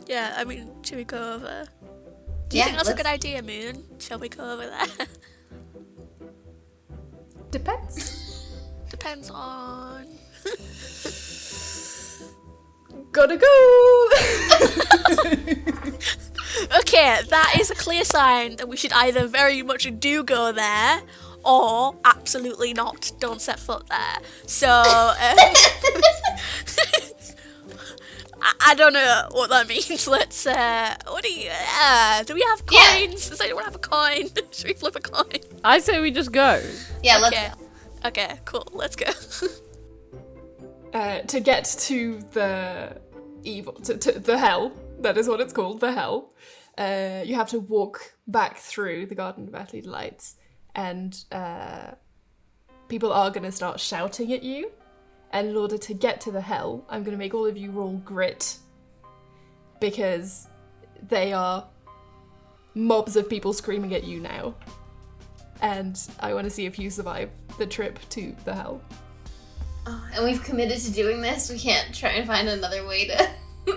Yeah, I mean, should we go over? Do you think that's a good idea, Moon? Shall we go over there? Depends. Depends on... Gotta go! Okay, that is a clear sign that we should either very much do go there, or absolutely not, don't set foot there. So, I don't know what that means. Let's, what do you, do we have coins? Does anyone have a coin? Should we flip a coin? I say we just go. Yeah, let's Okay. go. Okay, cool, let's go. To get to the evil, to the hell, that is what it's called, the hell, you have to walk back through the Garden of Earthly Delights, and people are going to start shouting at you, and in order to get to the hell, I'm going to make all of you roll grit, because they are mobs of people screaming at you now, and I want to see if you survive the trip to the hell. Oh, and we've committed to doing this. We can't try and find another way to...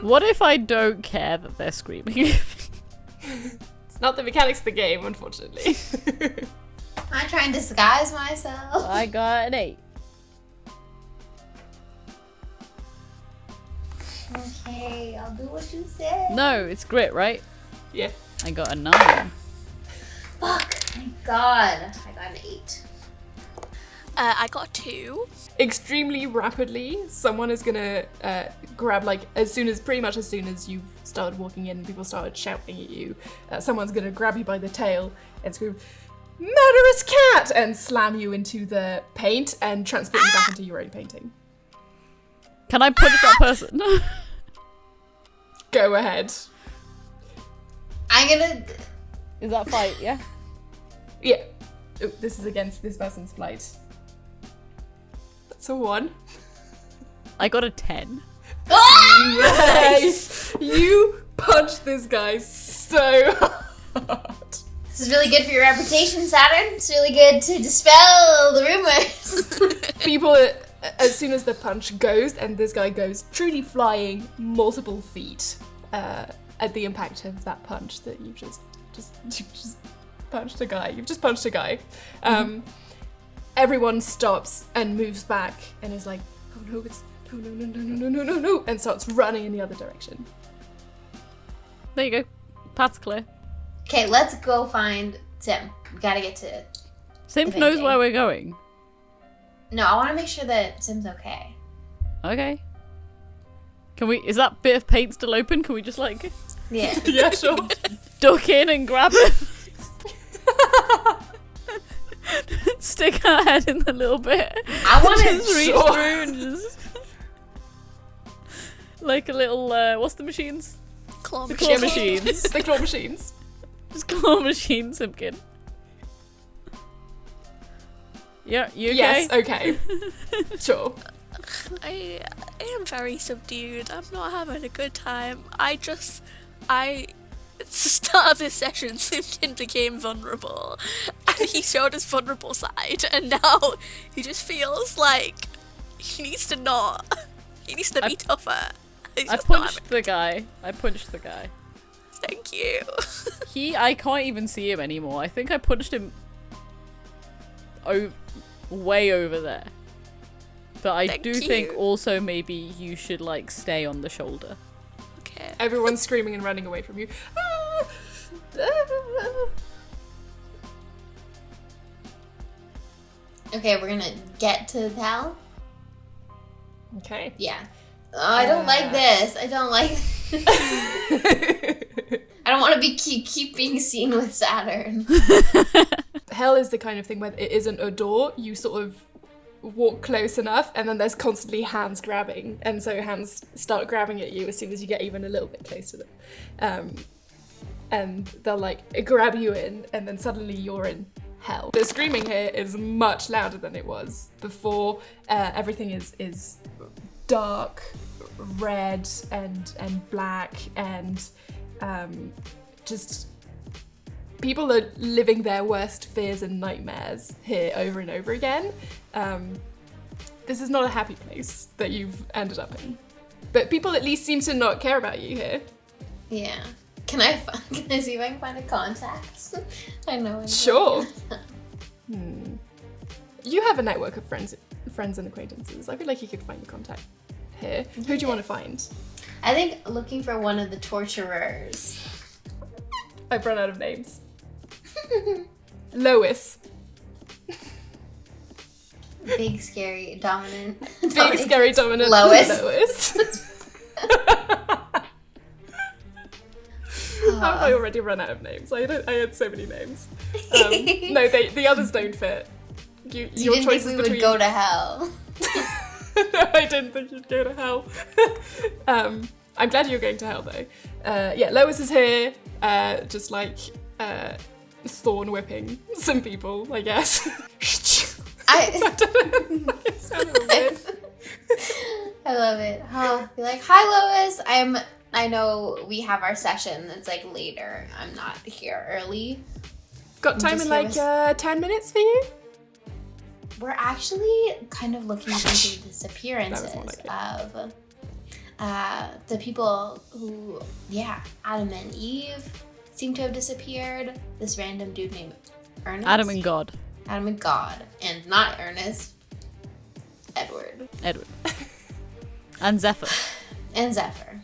What if I don't care that they're screaming? It's not the mechanics of the game, unfortunately. I try and disguise myself. I got an 8. Okay, I'll do what you say. No, it's grit, right? Yeah. I got a 9. Fuck. Thank God. I got an 8. I got 2. Extremely rapidly, someone is gonna grab, like, pretty much as soon as you've started walking in and people started shouting at you, someone's gonna grab you by the tail and scream, "Murderous cat!" and slam you into the paint and transport you back into your own painting. Can I punch that person? Go ahead. I'm gonna... Is that fight, yeah? Yeah. Oh, this is against this person's flight. That's a 1. I got a 10. Nice! You punched this guy so hard. This is really good for your reputation, Saturn. It's really good to dispel the rumors. People, as soon as the punch goes, and this guy goes truly flying multiple feet at the impact of that punch that you just punched a guy. You've just punched a guy. Everyone stops and moves back and is like, "Oh no, no," and starts running in the other direction. There you go. Path's clear. Okay, let's go find Tim. We gotta get to... Simp Okay, knows okay. where we're going. No, I want to make sure that Tim's okay. Okay. Can we... Is that bit of paint still open? Can we just, like, Yeah. Yeah, sure. duck in and grab it? Stick our head in a little bit. I want Just reach to... through and just... Like a little... what's the machines? Claw The machine. claw machines. The claw machines. Just claw machine, Simpkin. Yeah, you okay? Yes, okay. Sure. I am very subdued. I'm not having a good time. At the start of this session, Simpkin became vulnerable, and he showed his vulnerable side, and now he just feels like he needs to be tougher. He's I just not punched the guy. Thank you. I can't even see him anymore. I think I punched him way over there. But I Thank do think you. also maybe you should, like, stay on the shoulder. Okay. Everyone's screaming and running away from you. Okay, we're gonna get to hell. Okay. Yeah. Oh, I don't like this. I don't like this. I don't want to be keep being seen with Saturn. Hell is the kind of thing where it isn't a door. You sort of walk close enough, and then there's constantly hands grabbing, and so hands start grabbing at you as soon as you get even a little bit close to them. And they'll like grab you in, and then suddenly you're in hell. The screaming here is much louder than it was before. Everything is dark, red, and black, and just people are living their worst fears and nightmares here over and over again. This is not a happy place that you've ended up in, but people at least seem to not care about you here. Yeah. Can I see if I can find a contact? I know. Sure. You have a network of friends and acquaintances. I feel like you could find a contact here. Who do you want to find? I think looking for one of the torturers. I've run out of names. Lois. Big, scary, dominant. Big, scary, dominant Lois. Have I already run out of names? I had so many names. No, the others don't fit. You your didn't choices think we between... would go to hell. No, I didn't think you'd go to hell. I'm glad you're going to hell though. Yeah, Lois is here, just like thorn whipping some people, I guess. I don't know. It sounded weird. I love it. Oh, be like, hi Lois. I know we have our session that's like later. I'm not here early. Got time in like 10 minutes for you? We're actually kind of looking into the disappearances of the people who, Adam and Eve seem to have disappeared. This random dude named Ernest. Adam and God. Adam and God. And not Ernest. Edward. And Zephyr. And Zephyr.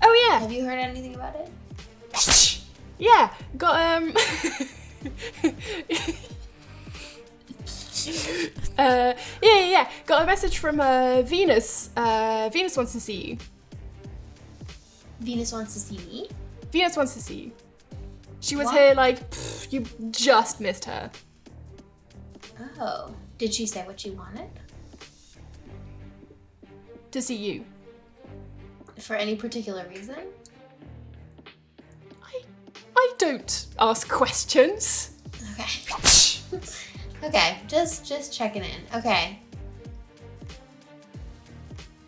Oh yeah. Have you heard anything about it? Yeah, got yeah. Got a message from Venus. Venus wants to see you. Venus wants to see me? Venus wants to see you. She was What? here like you just missed her. Oh. Did she say what she wanted? To see you. For any particular reason? I don't ask questions. Okay. Okay, just checking in. Okay.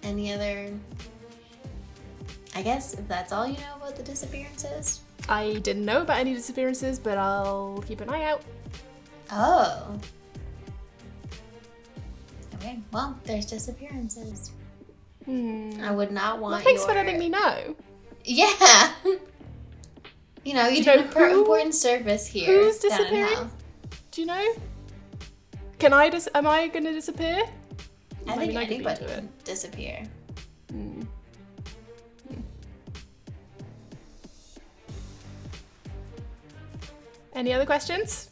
Any other... I guess if that's all you know about the disappearances? I didn't know about any disappearances, but I'll keep an eye out. Oh. Okay, well, there's disappearances. I would not want Thanks for letting me know. Yeah. You know, you did an important service here. Who's down in disappearing? hell. Do you know? Am I gonna disappear? I think I could anybody be into can disappear. Any other questions?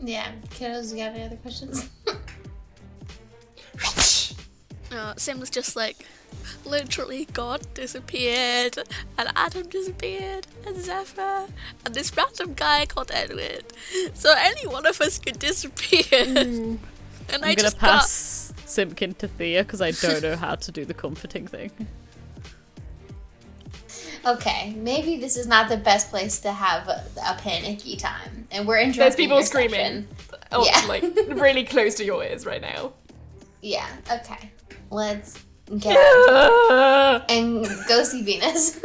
Yeah. Kiddos, you got any other questions? Sim was just like, literally God disappeared, and Adam disappeared, and Zephyr, and this random guy called Edward. So any one of us could disappear. And I'm gonna pass Simpkin to Thea because I don't know how to do the comforting thing. Okay, maybe this is not the best place to have a panicky time. And we're interrupting There's people your screaming. session. Oh, Yeah. like really close to your ears right now. Yeah, okay. Let's get out and go see Venus.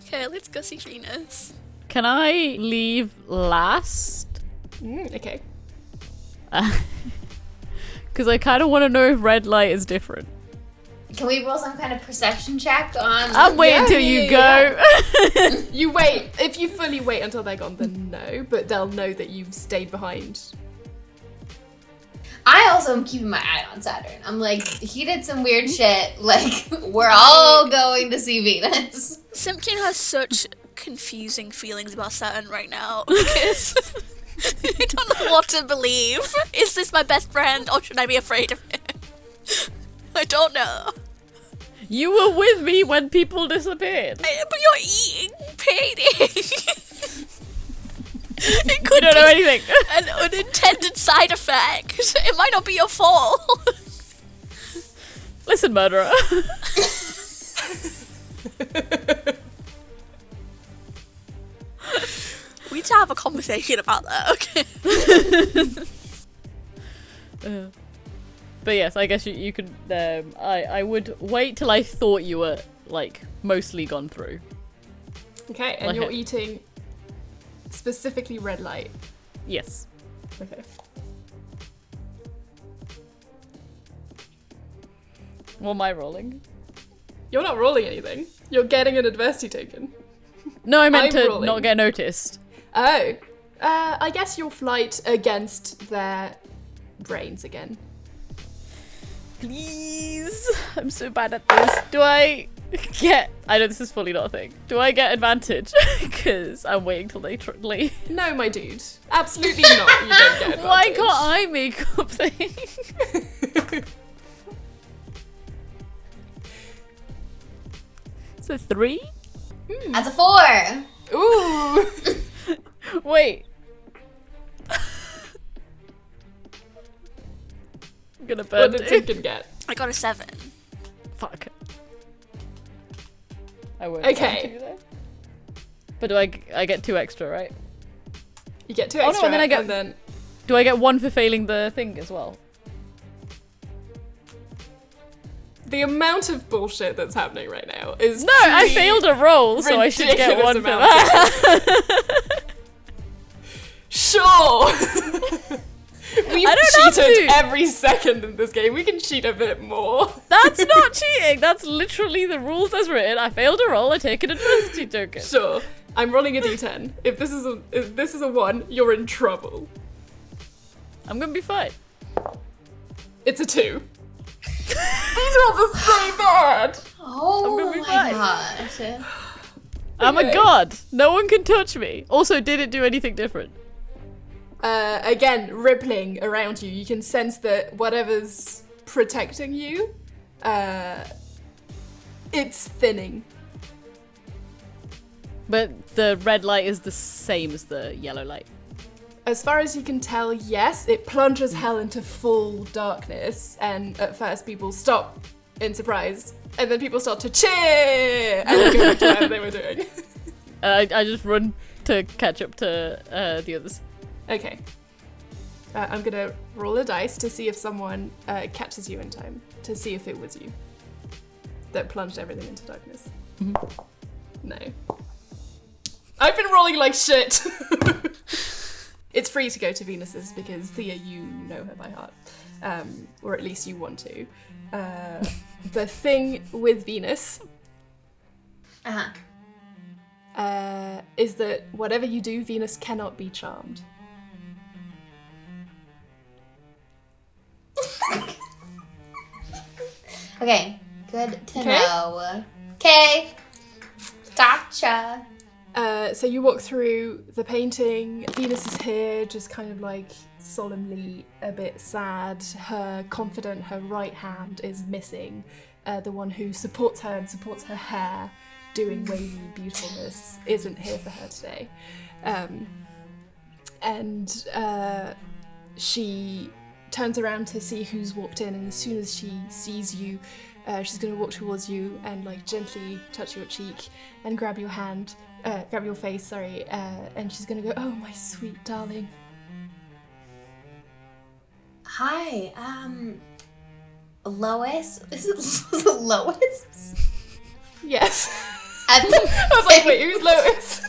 Okay, let's go see Venus. Can I leave last? Okay. Because I kind of want to know if red light is different. Can we roll some kind of perception check on... I'm waiting till you go. You wait. If you fully wait until they're gone, then no. But they'll know that you've stayed behind. I also am keeping my eye on Saturn. I'm like, he did some weird shit. Like, we're all going to see Venus. Simpkin has such confusing feelings about Saturn right now because I don't know what to believe. Is this my best friend or should I be afraid of him? I don't know. You were with me when people disappeared. But you're eating painting. It could You don't know anything. an unintended side effect. It might not be your fault. Listen, murderer. We need to have a conversation about that, okay? But yes, I guess you could. I would wait till I thought you were like mostly gone through. Okay, and Like you're it. eating specifically red light. Yes. Okay. What am I rolling? You're not rolling anything. You're getting an adversity token. No, I meant I'm to rolling. not get noticed. Oh. I guess you'll flight against their brains again. Please. I'm so bad at this. Do I get... I know this is fully not a thing. Do I get advantage? Because I'm waiting till they leave. No, my dude. Absolutely not. You don't get advantage. Why can't I make up things? So 3? That's a 4. Ooh. Wait. I'm gonna burn What did it. Simpkin get? I got a 7. Fuck. I won't. Okay. burn 2 though. But do I get 2 extra, right? You get 2 Oh, no, extra, and then I get- and then... Do I get 1 for failing the thing as well? The amount of bullshit that's happening right now is No, I truly failed a roll, so I should get ridiculous 1 for amounts that. Sure! We've I don't have cheated to. every second in this game. We can cheat a bit more. That's not cheating. That's literally the rules as written. I failed a roll. I take an adversity token. Sure. I'm rolling a d10. If this is a 1, you're in trouble. I'm gonna be fine. It's a 2. These rolls are so bad! Oh gonna be my fine. gosh. I'm a Okay. god. No one can touch me. Also, did it do anything different? Again, rippling around you. You can sense that whatever's protecting you, it's thinning. But the red light is the same as the yellow light. As far as you can tell, yes, it plunges hell into full darkness, and at first people stop in surprise, and then people start to cheer, and then go back to whatever they were doing. I just run to catch up to the others. Okay. I'm gonna roll a dice to see if someone catches you in time, to see if it was you that plunged everything into darkness. Mhm. No. I've been rolling like shit! It's free to go to Venus's because Thea, you know her by heart. Or at least you want to. The thing with Venus is that whatever you do, Venus cannot be charmed. Okay, good to Okay. know. Okay, gotcha. So you walk through the painting. Venus is here, just kind of like solemnly a bit sad. Her confidant, her right hand is missing. The one who supports her and supports her hair, doing wavy beautifulness, isn't here for her today. And she turns around to see who's walked in, and as soon as she sees you, she's gonna walk towards you and like gently touch your cheek and grab your hand, grab your face, sorry, and she's gonna go, "Oh, my sweet darling." Hi, Lois? Is it Lois? Yes. I was like, wait, who's Lois?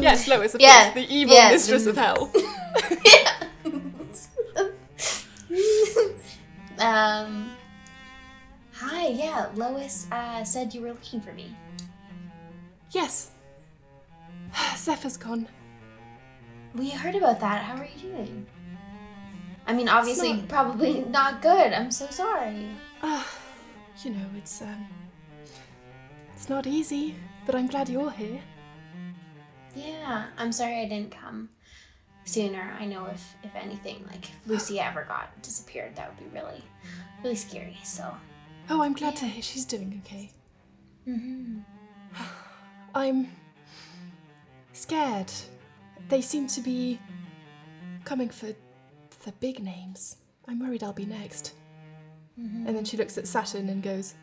Yes, Lois, of Yeah, course, the evil yeah, mistress of hell. Hi, yeah, Lois said you were looking for me. Yes. Zephyr's gone. We heard about that. How are you doing? I mean, obviously, not- probably not good. I'm so sorry. You know, it's not easy, but I'm glad you're here. Yeah, I'm sorry I didn't come sooner. I know if anything, like, if Lucy ever got disappeared, that would be really, really scary, so. Oh, I'm glad to hear she's doing okay. Mm-hmm. I'm scared. They seem to be coming for the big names. I'm worried I'll be next. Mm-hmm. And then she looks at Saturn and goes,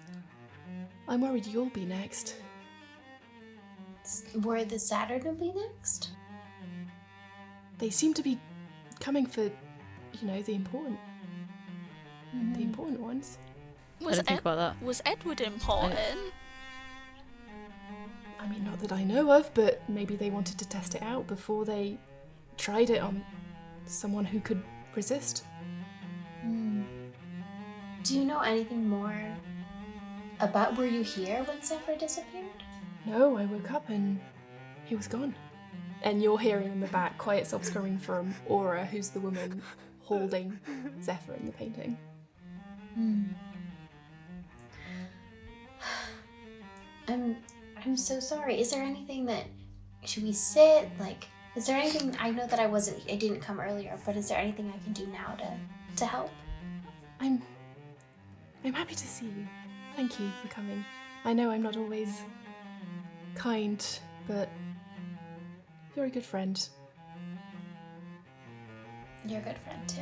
I'm worried you'll be next. Worried that Saturn will be next? They seem to be coming for, the important ones. I didn't think about that. Was Edward important? I mean, not that I know of, but maybe they wanted to test it out before they tried it on someone who could resist. Do you know anything more about, were you here when Sappho disappeared? No, I woke up and he was gone. And you're hearing in the back quiet sobs coming from Aura, who's the woman holding Zephyr in the painting. I'm so sorry. Is there anything that, should we sit? Like, is there anything, I know that I didn't come earlier, but is there anything I can do now to help? I'm happy to see you. Thank you for coming. I know I'm not always kind, but you're a good friend. You're a good friend too.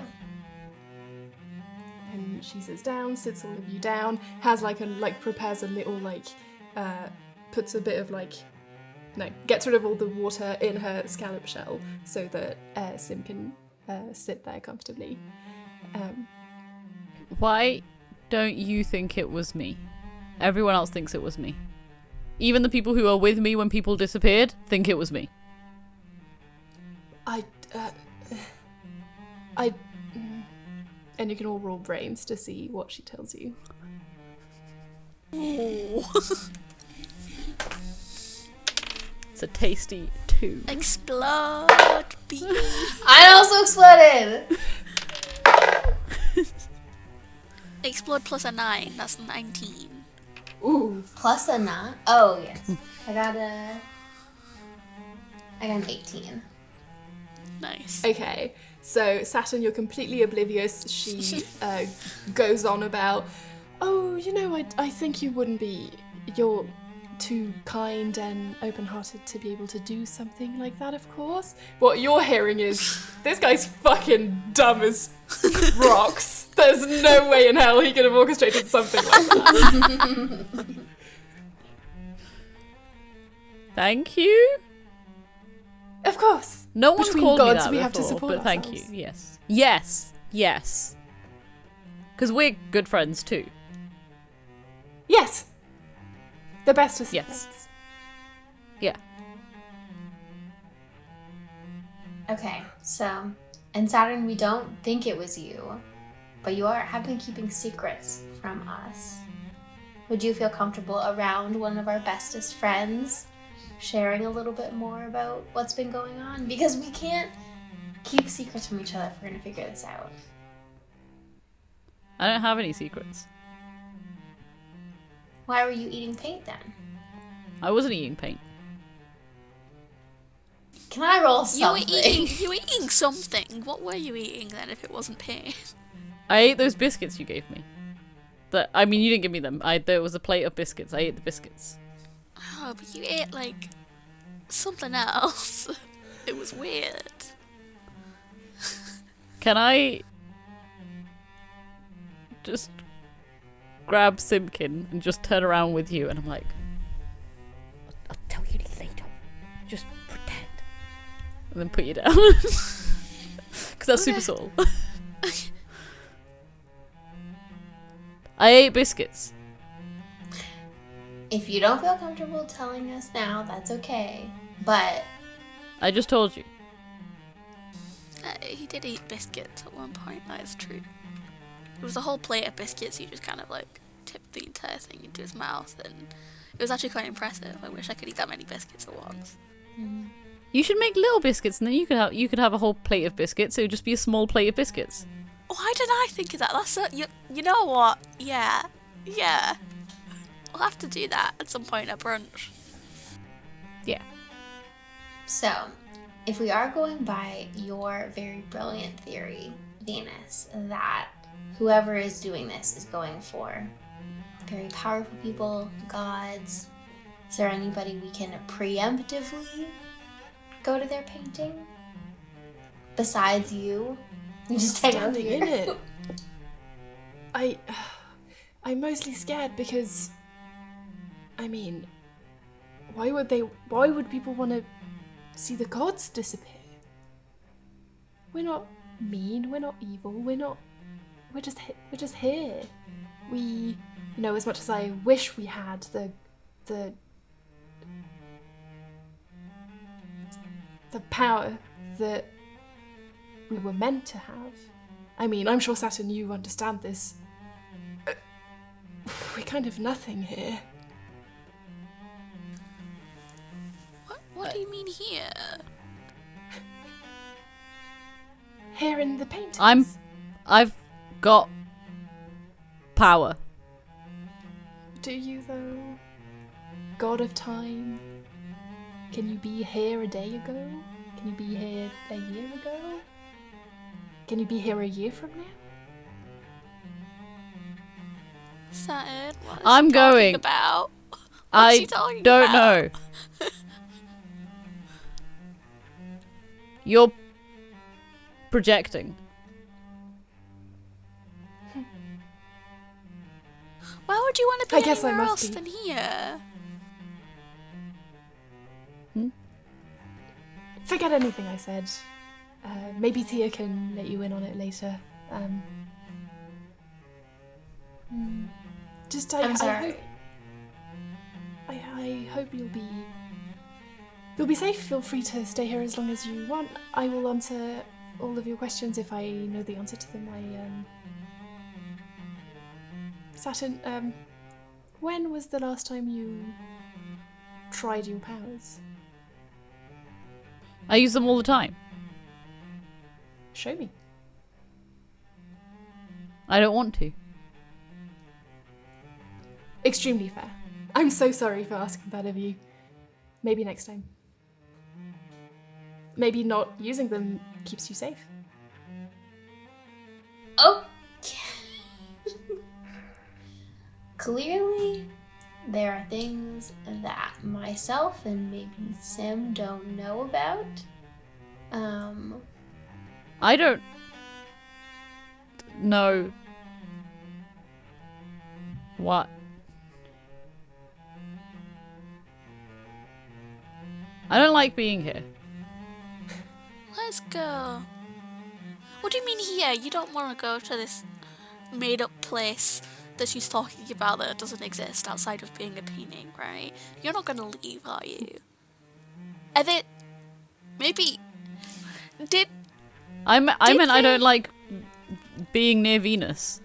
And she sits down, sits all of you down, has prepares a little puts a bit of gets rid of all the water in her scallop shell so that Sim can sit there comfortably. Why don't you think it was me? Everyone else thinks it was me. Even the people who were with me when people disappeared think it was me. And you can all roll brains to see what she tells you. Ooh. It's a tasty 2. Explode, bee. I also exploded! Explode plus a 9. That's 19. Ooh. Plus a 9? Oh, yes. I got an 18. Nice. Okay, so Saturn, you're completely oblivious. She goes on about, I think you wouldn't be, you're too kind and open-hearted to be able to do something like that, of course. What you're hearing is, this guy's fucking dumb as rocks. There's no way in hell he could have orchestrated something like that. Thank you. Of course. No one's Between called me gods, that we before, have to support but thank you. ourselves. Yes. Because we're good friends too. Yes. The best of Yes. friends. Yeah. Okay, so, and Saturn, we don't think it was you, but you have been keeping secrets from us. Would you feel comfortable around one of our bestest friends sharing a little bit more about what's been going on? Because we can't keep secrets from each other if we're going to figure this out. I don't have any secrets. Why were you eating paint then? I wasn't eating paint. Can I roll something? You were eating something. What were you eating then if it wasn't paint? I ate those biscuits you gave me. You didn't give me them. There was a plate of biscuits. I ate the biscuits. Oh, but you ate something else. It was weird. Can I just grab Simpkin and just turn around with you? And I'm like, I'll tell you later. Just pretend. And then put you down. Because that's super soul. I ate biscuits. If you don't feel comfortable telling us now, that's okay. But I just told you. He did eat biscuits at one point, that is true. It was a whole plate of biscuits, he just kind of tipped the entire thing into his mouth, and it was actually quite impressive. I wish I could eat that many biscuits at once. You should make little biscuits, and then you could have a whole plate of biscuits. It would just be a small plate of biscuits. Why did I think of that? That's you know what? Yeah. We'll have to do that at some point at brunch. Yeah. So, if we are going by your very brilliant theory, Venus, that whoever is doing this is going for very powerful people, gods, is there anybody we can preemptively go to their painting? Besides you? You just hang out Standing here. in it. I'm mostly scared because, I mean, why would people want to see the gods disappear? We're not mean, we're not evil, we're just here. We, as much as I wish we had the power that we were meant to have. I mean, I'm sure, Saturn, you understand this. We're kind of nothing here. What do you mean here? Here in the paintings. I've got power. Do you, though? God of time? Can you be here a day ago? Can you be here a year ago? Can you be here a year from now? Saturn, what is I'm she talking going. about? What's I she talking don't about? know. You're projecting. Why would you want to be I guess I anywhere must else be. than here? Forget anything I said. Maybe Thea can let you in on it later. Just I'm sorry. I hope you'll be safe. Feel free to stay here as long as you want. I will answer all of your questions if I know the answer to them. Saturn, when was the last time you tried your powers? I use them all the time. Show me. I don't want to. Extremely fair. I'm so sorry for asking that of you. Maybe next time. Maybe not using them keeps you safe. Okay. Clearly, there are things that myself and maybe Sim don't know about. I don't know what. I don't like being here. Let's go. What do you mean here? You don't want to go to this made-up place that she's talking about that doesn't exist outside of being a painting, right? You're not gonna leave, are you? And then maybe I meant I they- don't like being near Venus.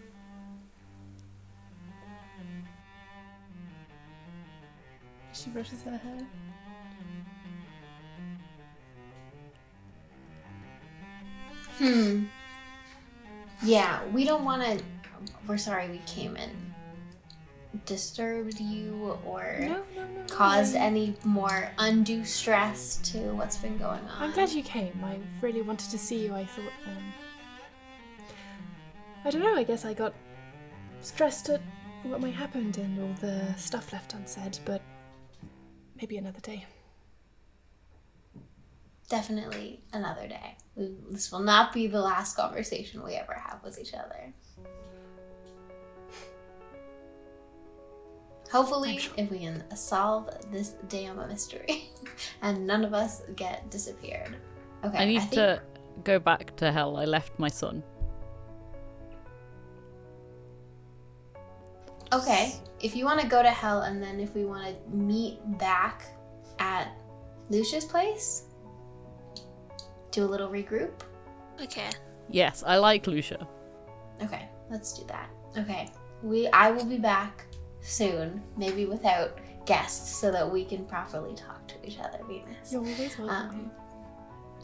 She brushes her hair. Yeah, we don't want to. We're sorry we came and disturbed you or No. caused any more undue stress to what's been going on. I'm glad you came. I really wanted to see you. I thought, I don't know, I guess I got stressed at what might happen and all the stuff left unsaid, but maybe another day. Definitely another day. This will not be the last conversation we ever have with each other. Hopefully, if we can solve this damn mystery and none of us get disappeared. Okay, I need think- to go back to hell. I left my son. Okay, if you want to go to hell and then if we want to meet back at Lucia's place, do a little regroup. Okay. Yes, I like Lucia. Okay, let's do that. Okay, I will be back soon, maybe without guests, so that we can properly talk to each other, Venus. You're always welcome.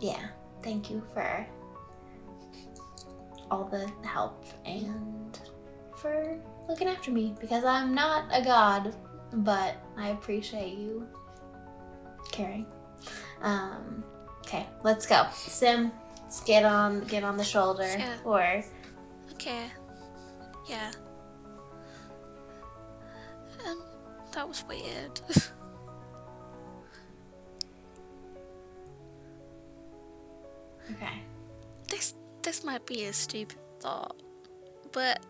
Yeah, thank you for all the help and for looking after me, because I'm not a god, but I appreciate you caring. Okay, let's go. Sim, let's get on the shoulder. Yeah. Or Okay. Yeah. That was weird. okay. This might be a stupid thought, but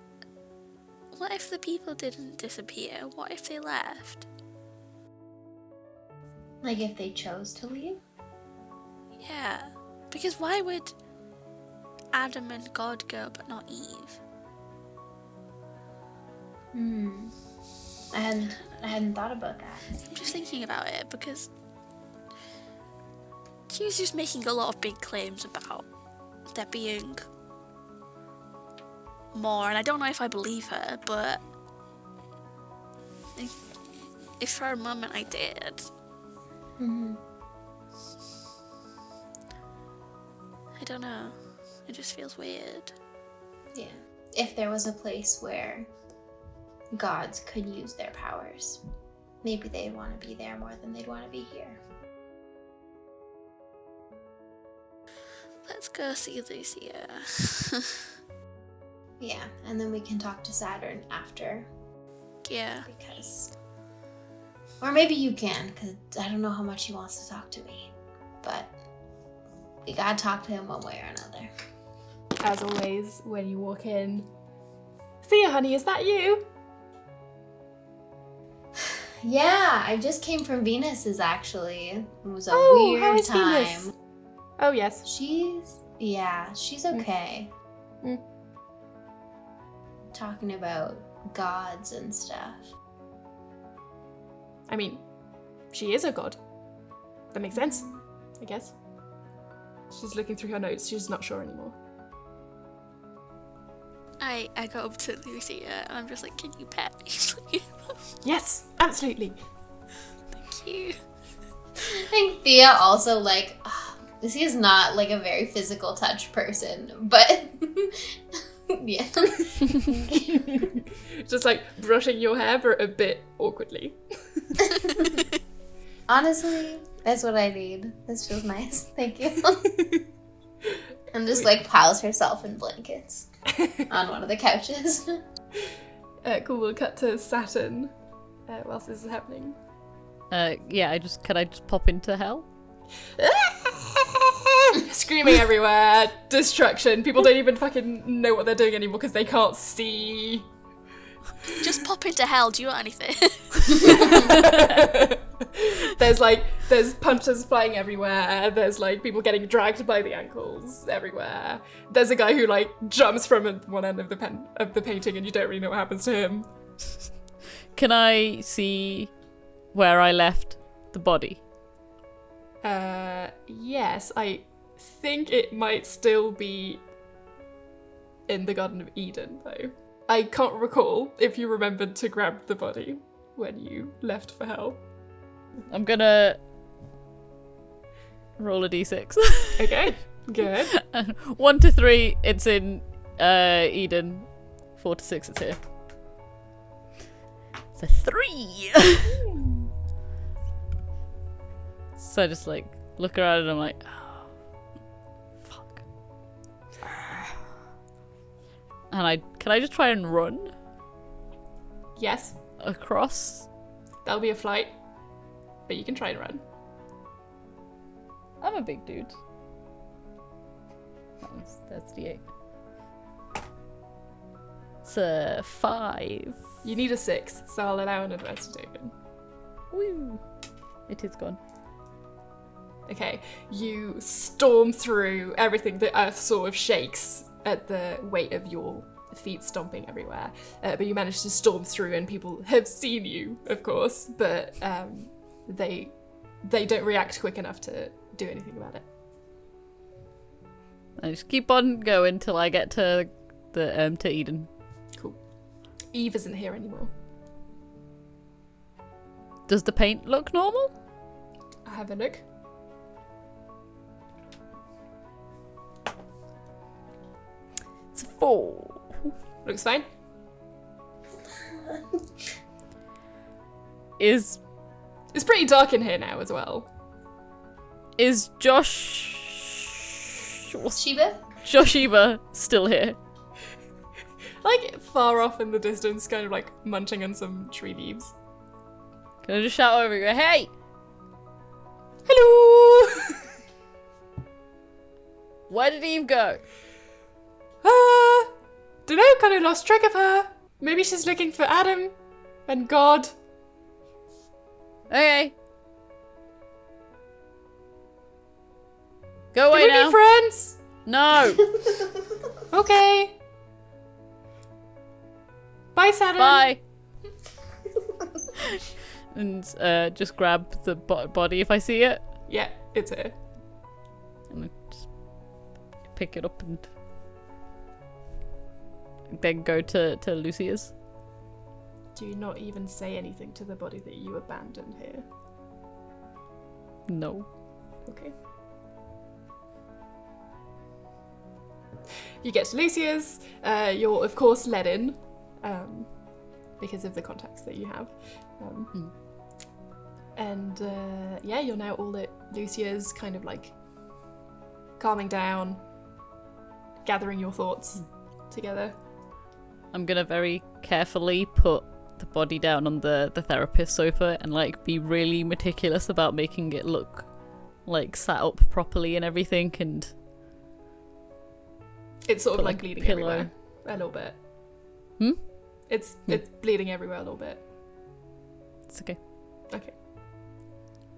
what if the people didn't disappear? What if they left? Like if they chose to leave? Yeah, because why would Adam and God go but not Eve? I hadn't thought about that. I'm just thinking about it because she was just making a lot of big claims about there being more, and I don't know if I believe her, but if for a moment I did. Mm-hmm. I don't know. It just feels weird. Yeah. If there was a place where gods could use their powers, maybe they'd want to be there more than they'd want to be here. Let's go see Lucia. Yeah, and then we can talk to Saturn after, Yeah. because... Or maybe you can, because I don't know how much he wants to talk to me. But we gotta talk to him one way or another. As always, when you walk in, Thea, honey, is that you? Yeah, I just came from Venus's, actually. It was a Oh, weird how is time. Venus? Oh, yes. She's okay. Mm. Talking about gods and stuff. I mean, she is a god. That makes sense, I guess. She's looking through her notes. She's not sure anymore. I go up to Lucia and I'm just like, can you pet me? Yes, absolutely. Thank you. I think Thea also, like, Lucia's not, like, a very physical touch person, but... yeah. Just like brushing your hair, but a bit awkwardly. Honestly, that's what I need. This feels nice. Thank you. And just, like, piles herself in blankets on one of the couches. Cool, we'll cut to Saturn whilst this is happening. Yeah, can I just pop into hell? Screaming everywhere, destruction. People don't even fucking know what they're doing anymore because they can't see. Just pop into hell. Do you want anything? There's punches flying everywhere. There's like people getting dragged by the ankles everywhere. There's a guy who like jumps from one end of the painting, and you don't really know what happens to him. Can I see where I left the body? Yes, I think it might still be in the Garden of Eden, though. I can't recall if you remembered to grab the body when you left for hell. I'm gonna roll a d6. Okay, good. 1 to 3, it's in Eden. 4 to 6, it's here. It's a 3! So I just like look around and I'm like, oh, fuck. And can I just try and run Yes, across? that'll be a flight, but you can try and run. I'm a big dude. That's D8. It's a 5. You need a 6, so I'll allow an advanced token. Woo! It is gone. Okay, you storm through everything. The earth sort of shakes at the weight of your feet stomping everywhere. But you manage to storm through, and people have seen you, of course, but they don't react quick enough to do anything about it. I just keep on going till I get to the to Eden. Cool. Eve isn't here anymore. Does the paint look normal? have a look. It's a 4. Looks fine. Is It's pretty dark in here now as well. Sheba? still here? Like, far off in the distance, kind of like munching on some tree leaves. Can I just shout over and go, hey! Hello! Where did Eve go? Dunno, kind of lost track of her. Maybe she's looking for Adam and God. Okay. Go away Can we now. be friends? No. Okay. Bye, Saturn. Bye. And just grab the body if I see it. Yeah, it's here. And I just pick it up and then go to Lucia's. Do you not even say anything to the body that you abandoned here? No. Okay. You get to Lucia's. You're, of course, let in because of the contacts that you have. And yeah, you're now all at Lucia's, kind of like calming down, gathering your thoughts together. I'm gonna very carefully put the body down on the therapist sofa and like be really meticulous about making it look like sat up properly and everything, and It's sort of put, like like, bleeding pillow. everywhere a little bit. Hmm? It's bleeding everywhere a little bit. It's okay. Okay.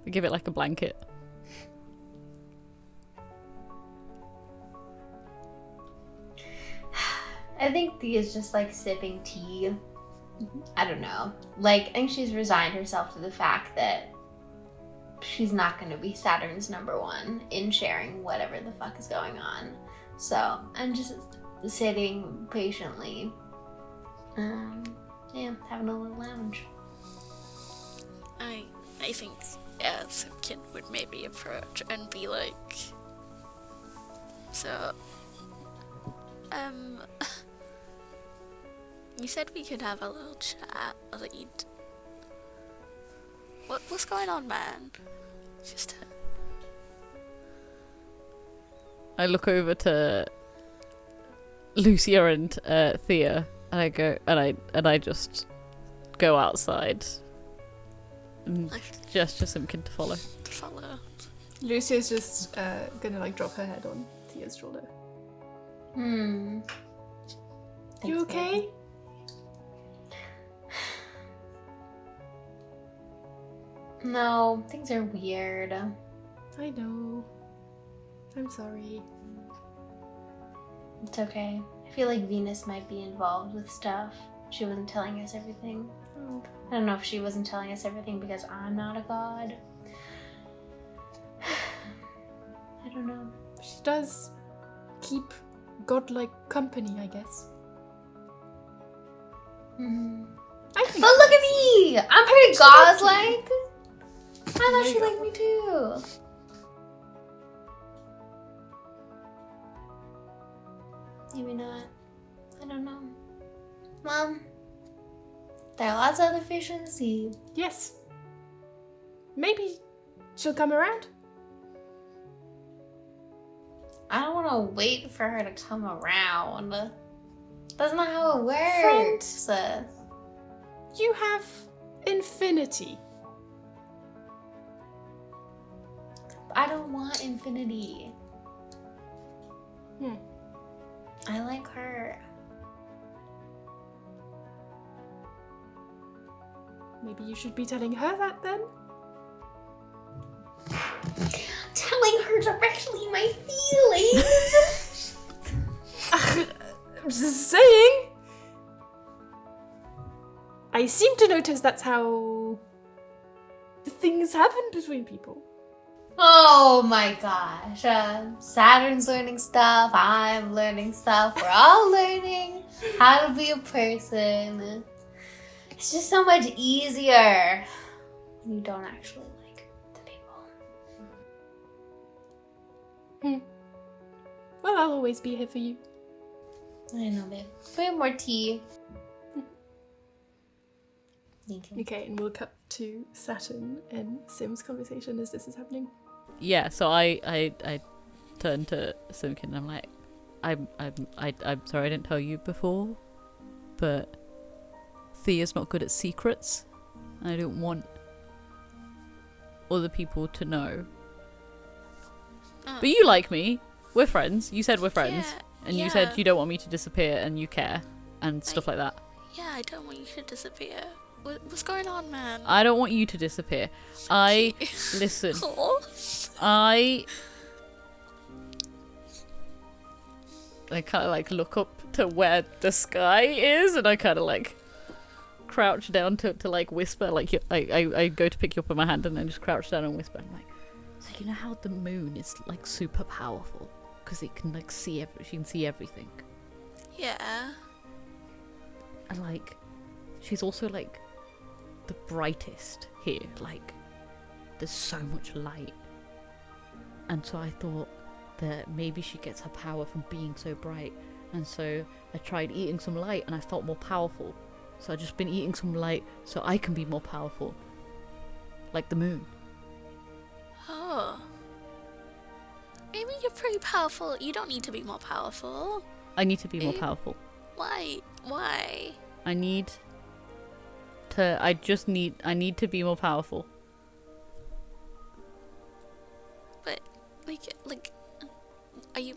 I give it like a blanket. I think Thea's just like sipping tea. I don't know. Like, I think she's resigned herself to the fact that she's not going to be Saturn's #1 in sharing whatever the fuck is going on. So I'm just sitting patiently, yeah, having a little lounge. I think Simpkin would maybe approach and be like, so, you said we could have a little chat. What's going on, man? Just. I look over to Lucia and Thea, and I go, and I just go outside, and gesture Simpkin to follow. Lucia's just gonna like drop her head on Thea's shoulder. You Thanks, okay? No, things are weird. I know. I'm sorry. It's okay. I feel like Venus might be involved with stuff. She wasn't telling us everything. Oh. I don't know if she wasn't telling us everything because I'm not a god. I don't know. She does keep godlike company, I guess. I think. But look at me! I'm pretty godlike. I thought There she you go. liked me too. Maybe not. I don't know. Mom, there are lots of other fish in the sea. Yes. Maybe she'll come around. I don't want to wait for her to come around. That's not how it works. You have infinity. I don't want infinity. Hmm. I like her. Maybe you should be telling her that then? Telling her directly my feelings. I'm just saying. I seem to notice that's how the things happen between people. Oh my gosh. Saturn's learning stuff. I'm learning stuff. We're all learning how to be a person. It's just so much easier when you don't actually like the people. Well, I'll always be here for you. I know, babe. We have more tea. Thank you. Okay, and we'll cut to Saturn and Sim's conversation as this is happening. Yeah, so I turn to Simpkin and I'm like, I'm sorry I didn't tell you before, but Thea's not good at secrets. I don't want other people to know. But you like me. We're friends. You said we're friends. Yeah, and you said you don't want me to disappear and you care and stuff like that. Yeah, I don't want you to disappear. What's going on, man? I don't want you to disappear. Listen. I kind of like look up to where the sky is and I kind of like crouch down to like whisper, like I go to pick you up in my hand and then just crouch down and whisper. I'm like, so you know how the moon is like super powerful because it can like see she can see everything. Yeah. And like, she's also like the brightest here. Like, there's so much light. And so I thought that maybe she gets her power from being so bright. And so I tried eating some light and I felt more powerful. So I've just been eating some light so I can be more powerful. Like the moon. Oh. Maybe you're pretty powerful. You don't need to be more powerful. I need to be more powerful. Why? I need to be more powerful. But, like, are you,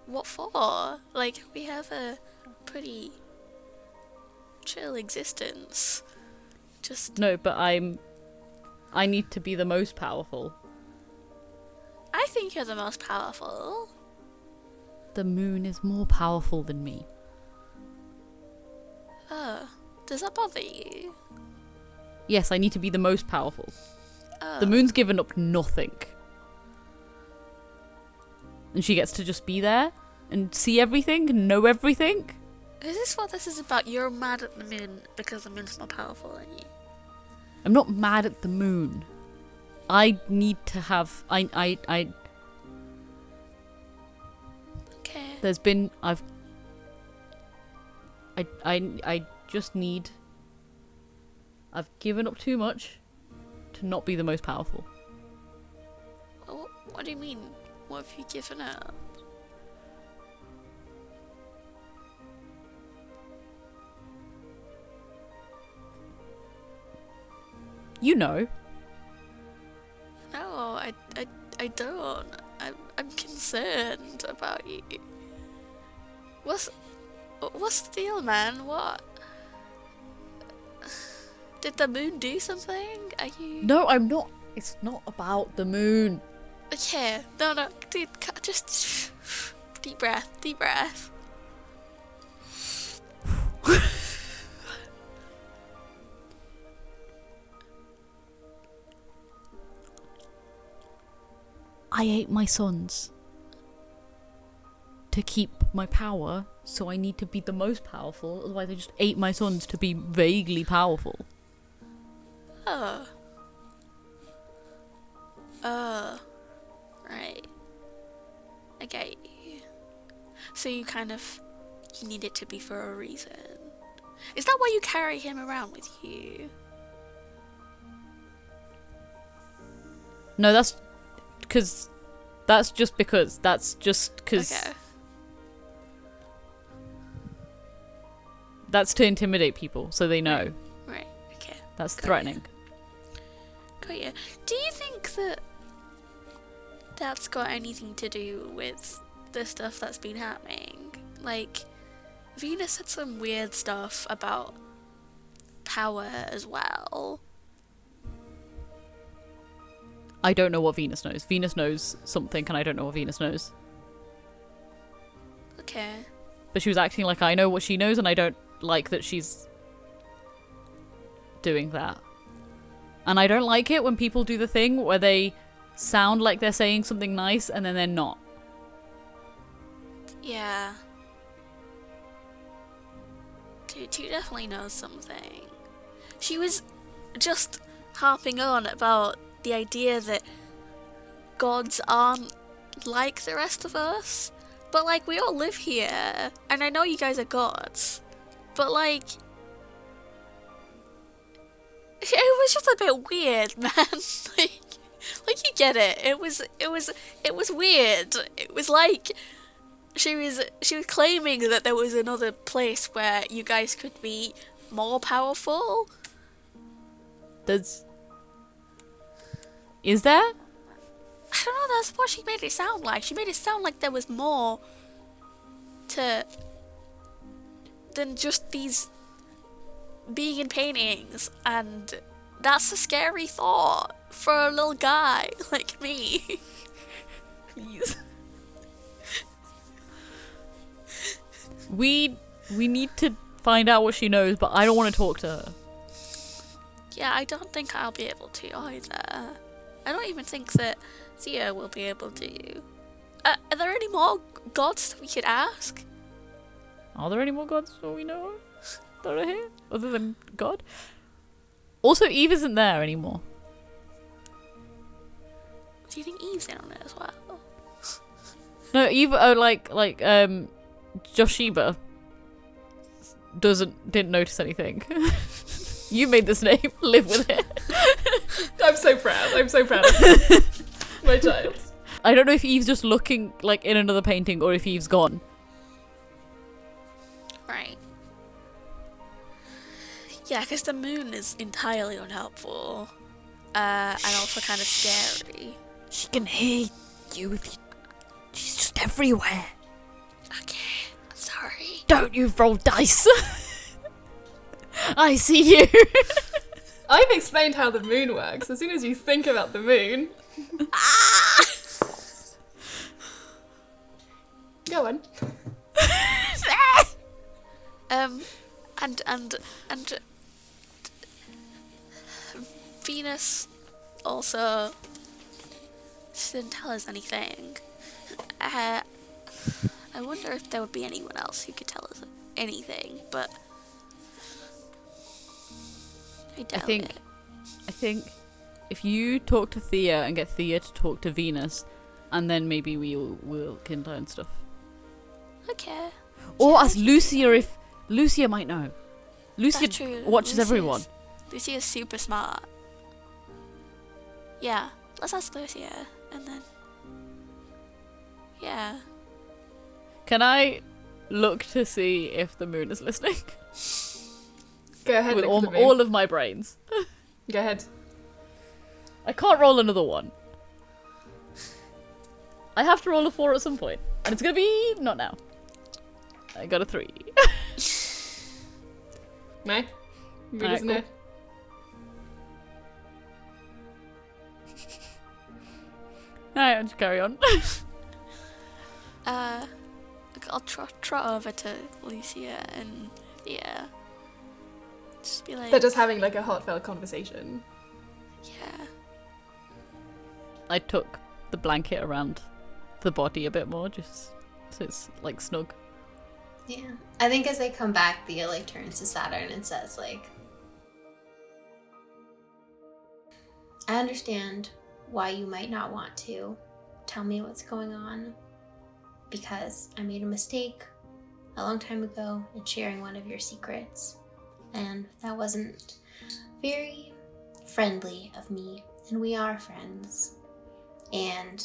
what for? Like, we have a pretty chill existence. Just... No, but I need to be the most powerful. I think you're the most powerful. The moon is more powerful than me. Does that bother you? Yes, I need to be the most powerful. Oh. The moon's given up nothing. And she gets to just be there and see everything and know everything. Is this what this is about? You're mad at the moon because the moon's more powerful than you. I'm not mad at the moon. I need to have... Okay. There's been... I just need... I've given up too much to not be the most powerful. What do you mean? What have you given up? You know. No, I don't. I'm concerned about you. What's the deal, man? What? Did the moon do something? Are you... No, I'm not. It's not about the moon. Okay, no, dude, just deep breath. I ate my sons to keep my power, so I need to be the most powerful, otherwise I just ate my sons to be vaguely powerful. Right. I get you. So you need it to be for a reason. Is that why you carry him around with you? No, that's just because. Okay. That's to intimidate people, so they know. Right, okay. That's Got threatening. Goya, do you think that that's got anything to do with the stuff that's been happening? Like, Venus said some weird stuff about power as well. I don't know what Venus knows. Venus knows something, and I don't know what Venus knows. Okay. But she was acting like I know what she knows, and I don't like that she's doing that. And I don't like it when people do the thing where they sound like they're saying something nice, and then they're not. Yeah. Dude, she definitely knows something. She was just harping on about the idea that gods aren't like the rest of us, but like we all live here, and I know you guys are gods, but like it was just a bit weird, man. like you get it. It was weird. It was like she was claiming that there was another place where you guys could be more powerful. Is there? I don't know, that's what she made it sound like. She made it sound like there was more than just these vegan paintings, and that's a scary thought for a little guy like me. Please. We need to find out what she knows, but I don't want to talk to her. Yeah, I don't think I'll be able to either. I don't even think that Thea will be able to. Are there any more gods that we could ask? Are there any more gods that we know of that are here, other than God? Also, Eve isn't there anymore. Do you think Eve's in on it as well? No, Eve. Joshiba didn't notice anything. You made this name. Live with it. I'm so proud of you. My child. I don't know if Eve's just looking like in another painting or if Eve's gone. Right. Yeah, because the moon is entirely unhelpful. And also kind of scary. She can hear you. She's just everywhere. Okay, I'm sorry. Don't you roll dice. I see you. I've explained how the moon works. As soon as you think about the moon. Go on. And Venus also, she didn't tell us anything. I wonder if there would be anyone else who could tell us anything, but I doubt it. I think if you talk to Thea and get Thea to talk to Venus, and then maybe we'll can learn stuff. Okay. Or ask Lucia if Lucia might know. Lucia watches everyone. Lucia's super smart. Yeah, let's ask Lucia, and then yeah. Can I look to see if the moon is listening? Go ahead. With look at the moon. all of my brains. Go ahead. I can't roll another one. I have to roll a 4 at some point, and it's gonna be not now. I got a 3. No? Moon Alright, isn't cool. it? Alright, I'll just carry on. I'll trot over to Lucia and yeah, just be like, They're just having like a heartfelt conversation. yeah. I took the blanket around the body a bit more, just so it's like snug. Yeah. I think as they come back, Thea like turns to Saturn and says like, I understand why you might not want to tell me what's going on, because I made a mistake a long time ago in sharing one of your secrets, and that wasn't very friendly of me, and we are friends, and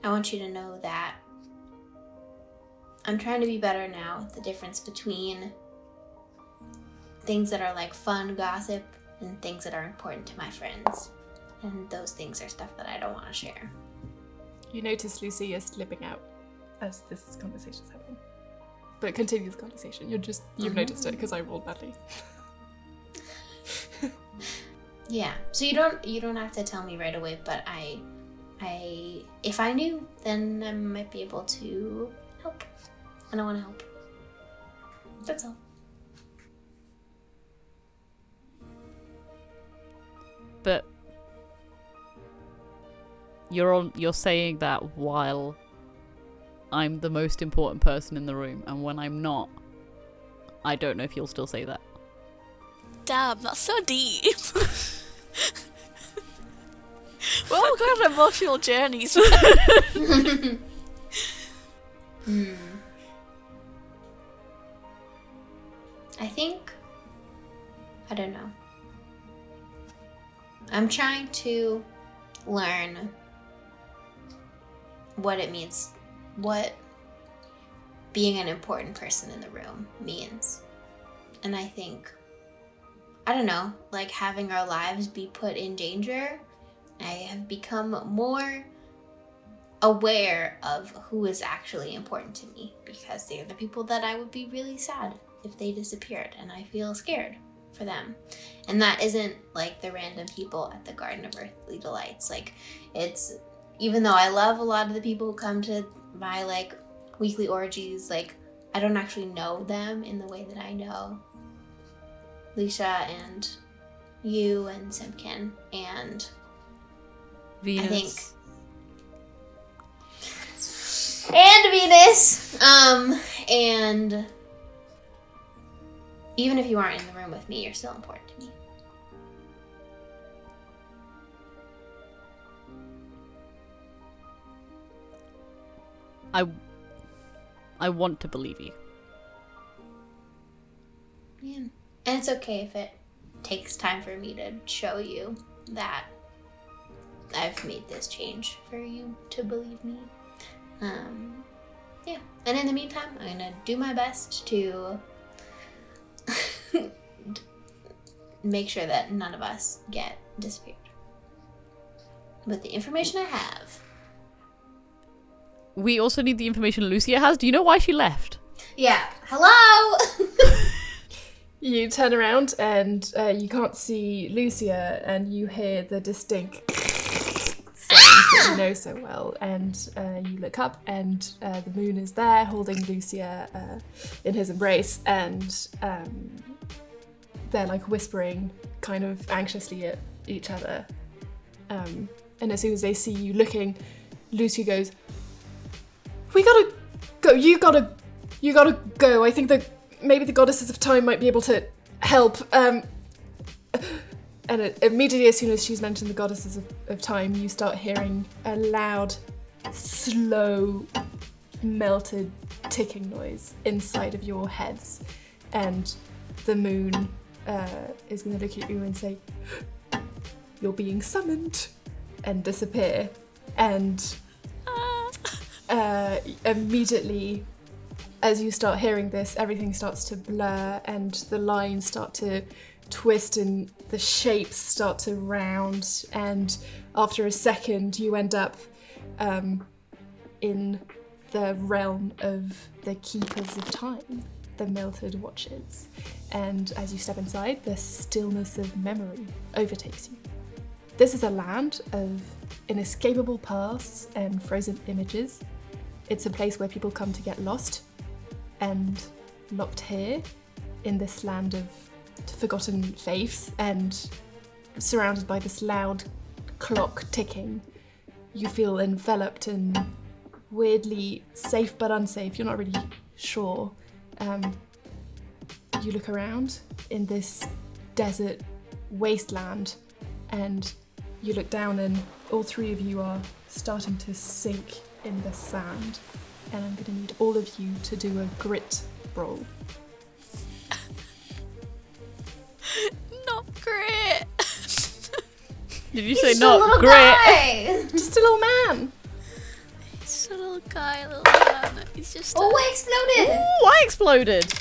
I want you to know that I'm trying to be better now with the difference between things that are like fun gossip and things that are important to my friends. And those things are stuff that I don't want to share. You notice Lucy is slipping out as this conversation's happening. But continue the conversation. You've noticed it because I rolled badly. Yeah. So you don't have to tell me right away, but I if I knew, then I might be able to help. And I want to help. That's all. But you're saying that while I'm the most important person in the room, and when I'm not, I don't know if you'll still say that. Damn, that's so deep. We're all going on emotional journeys. I think, I don't know. I'm trying to learn what it means, what being an important person in the room means. And I think, I don't know, like having our lives be put in danger, I have become more aware of who is actually important to me, because they are the people that I would be really sad if they disappeared, and I feel scared for them. And that isn't like the random people at the Garden of Earthly Delights. Like, it's, even though I love a lot of the people who come to my like weekly orgies, like I don't actually know them in the way that I know Lucia and you and Simpkin and Venus. I think and Venus. And even if you aren't in the room with me, you're still important to me. I want to believe you. Yeah. And it's okay if it takes time for me to show you that I've made this change for you to believe me. Yeah. And in the meantime, I'm gonna do my best to make sure that none of us get disappeared. With the information I have. We also need the information Lucia has. Do you know why she left? Yeah. Hello! You turn around and you can't see Lucia, and you hear the distinct sounds that you know so well. And you look up, and the moon is there, holding Lucia in his embrace, and they're like whispering, kind of anxiously at each other. And as soon as they see you looking, Lucia goes, "We gotta go. You gotta go. I think that maybe the goddesses of time might be able to help." And immediately, as soon as she's mentioned the goddesses of time, you start hearing a loud, slow, melted ticking noise inside of your heads. And the moon is going to look at you and say, "You're being summoned," and disappear. And immediately, as you start hearing this, everything starts to blur and the lines start to twist and the shapes start to round, and after a second you end up in the realm of the keepers of time, the melted watches. And as you step inside, the stillness of memory overtakes you. This is a land of inescapable pasts and frozen images. It's a place where people come to get lost, and locked here in this land of forgotten faiths and surrounded by this loud clock ticking, you feel enveloped and weirdly safe but unsafe. You're not really sure. You look around in this desert wasteland, and you look down, and all three of you are starting to sink in the sand. And I'm going to need all of you to do a grit roll. Not great. Did you say He's not a little great? guy. Just a little man. He's a little guy, little man. He's just. Oh, I exploded. Ooh, I exploded.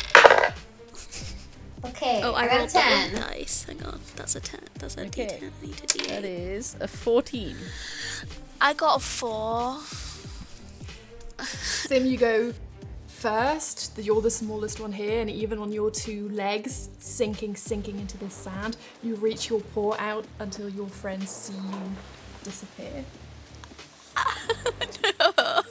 Okay, Oh, I I got a rolled the 10. one dice. Hang on, that's a 10. That's a Okay. D10. I need a D8. That is a 14. I got a 4. Sim, you go first. You're the smallest one here, and even on your two legs, sinking into this sand, you reach your paw out until your friends see you disappear. No.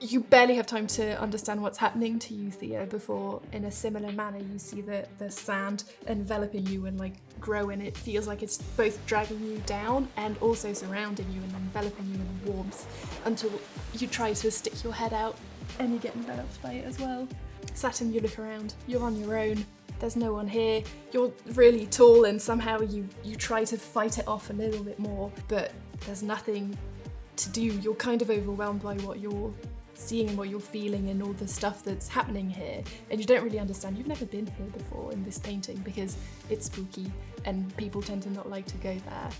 You barely have time to understand what's happening to you, Thea, before, in a similar manner, you see the sand enveloping you and like growing. It feels like it's both dragging you down and also surrounding you and enveloping you in warmth, until you try to stick your head out and you get enveloped by it as well. Saturn, you look around, you're on your own, there's no one here, you're really tall and somehow you try to fight it off a little bit more, but there's nothing to do. You're kind of overwhelmed by what you're seeing and what you're feeling and all the stuff that's happening here, and you don't really understand. You've never been here before in this painting because it's spooky and people tend to not like to go there,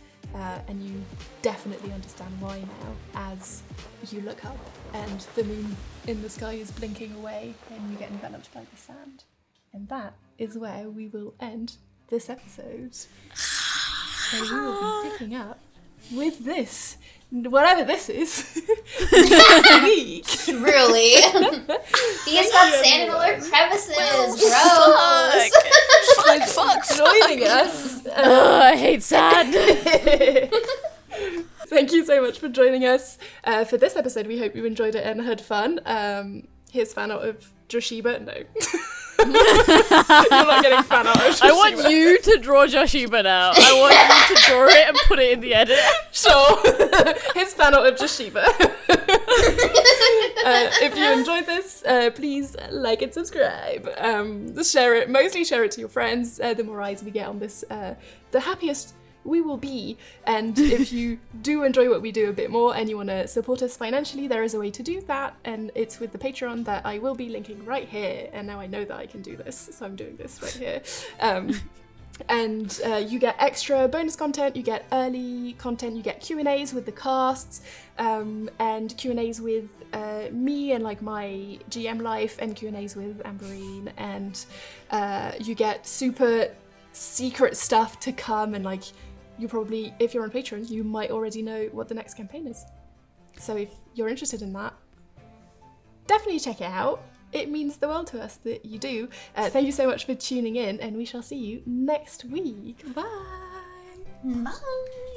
and you definitely understand why now as you look up and the moon in the sky is blinking away and you get enveloped by the sand. And that is where we will end this episode. So we will be picking up with this, whatever this is, next week. Truly. These got sand in all our crevices. Gross. Fuck. Joining us. I hate sand. Thank you so much for joining us for this episode. We hope you enjoyed it and had fun. Here's fan art of Joshiba. No. You're not getting fan art of Joshiba. I want you to draw Joshiba now. I want you to draw it and put it in the edit. Sure. Here's fan art of Joshiba. If you enjoyed this, please like and subscribe. Share it. Mostly share it to your friends. The more eyes we get on this, the happiest we will be. And if you do enjoy what we do a bit more and you want to support us financially, there is a way to do that, and it's with the Patreon that I will be linking right here. And now I know that I can do this, so I'm doing this right here. And you get extra bonus content, you get early content, you get Q&As with the casts, and Q&As with me and like my GM life, and Q&As with Ambereen, and you get super secret stuff to come, and like you probably, if you're on Patreon, you might already know what the next campaign is. So if you're interested in that, definitely check it out. It means the world to us that you do. Thank you so much for tuning in, and we shall see you next week. Bye! Bye!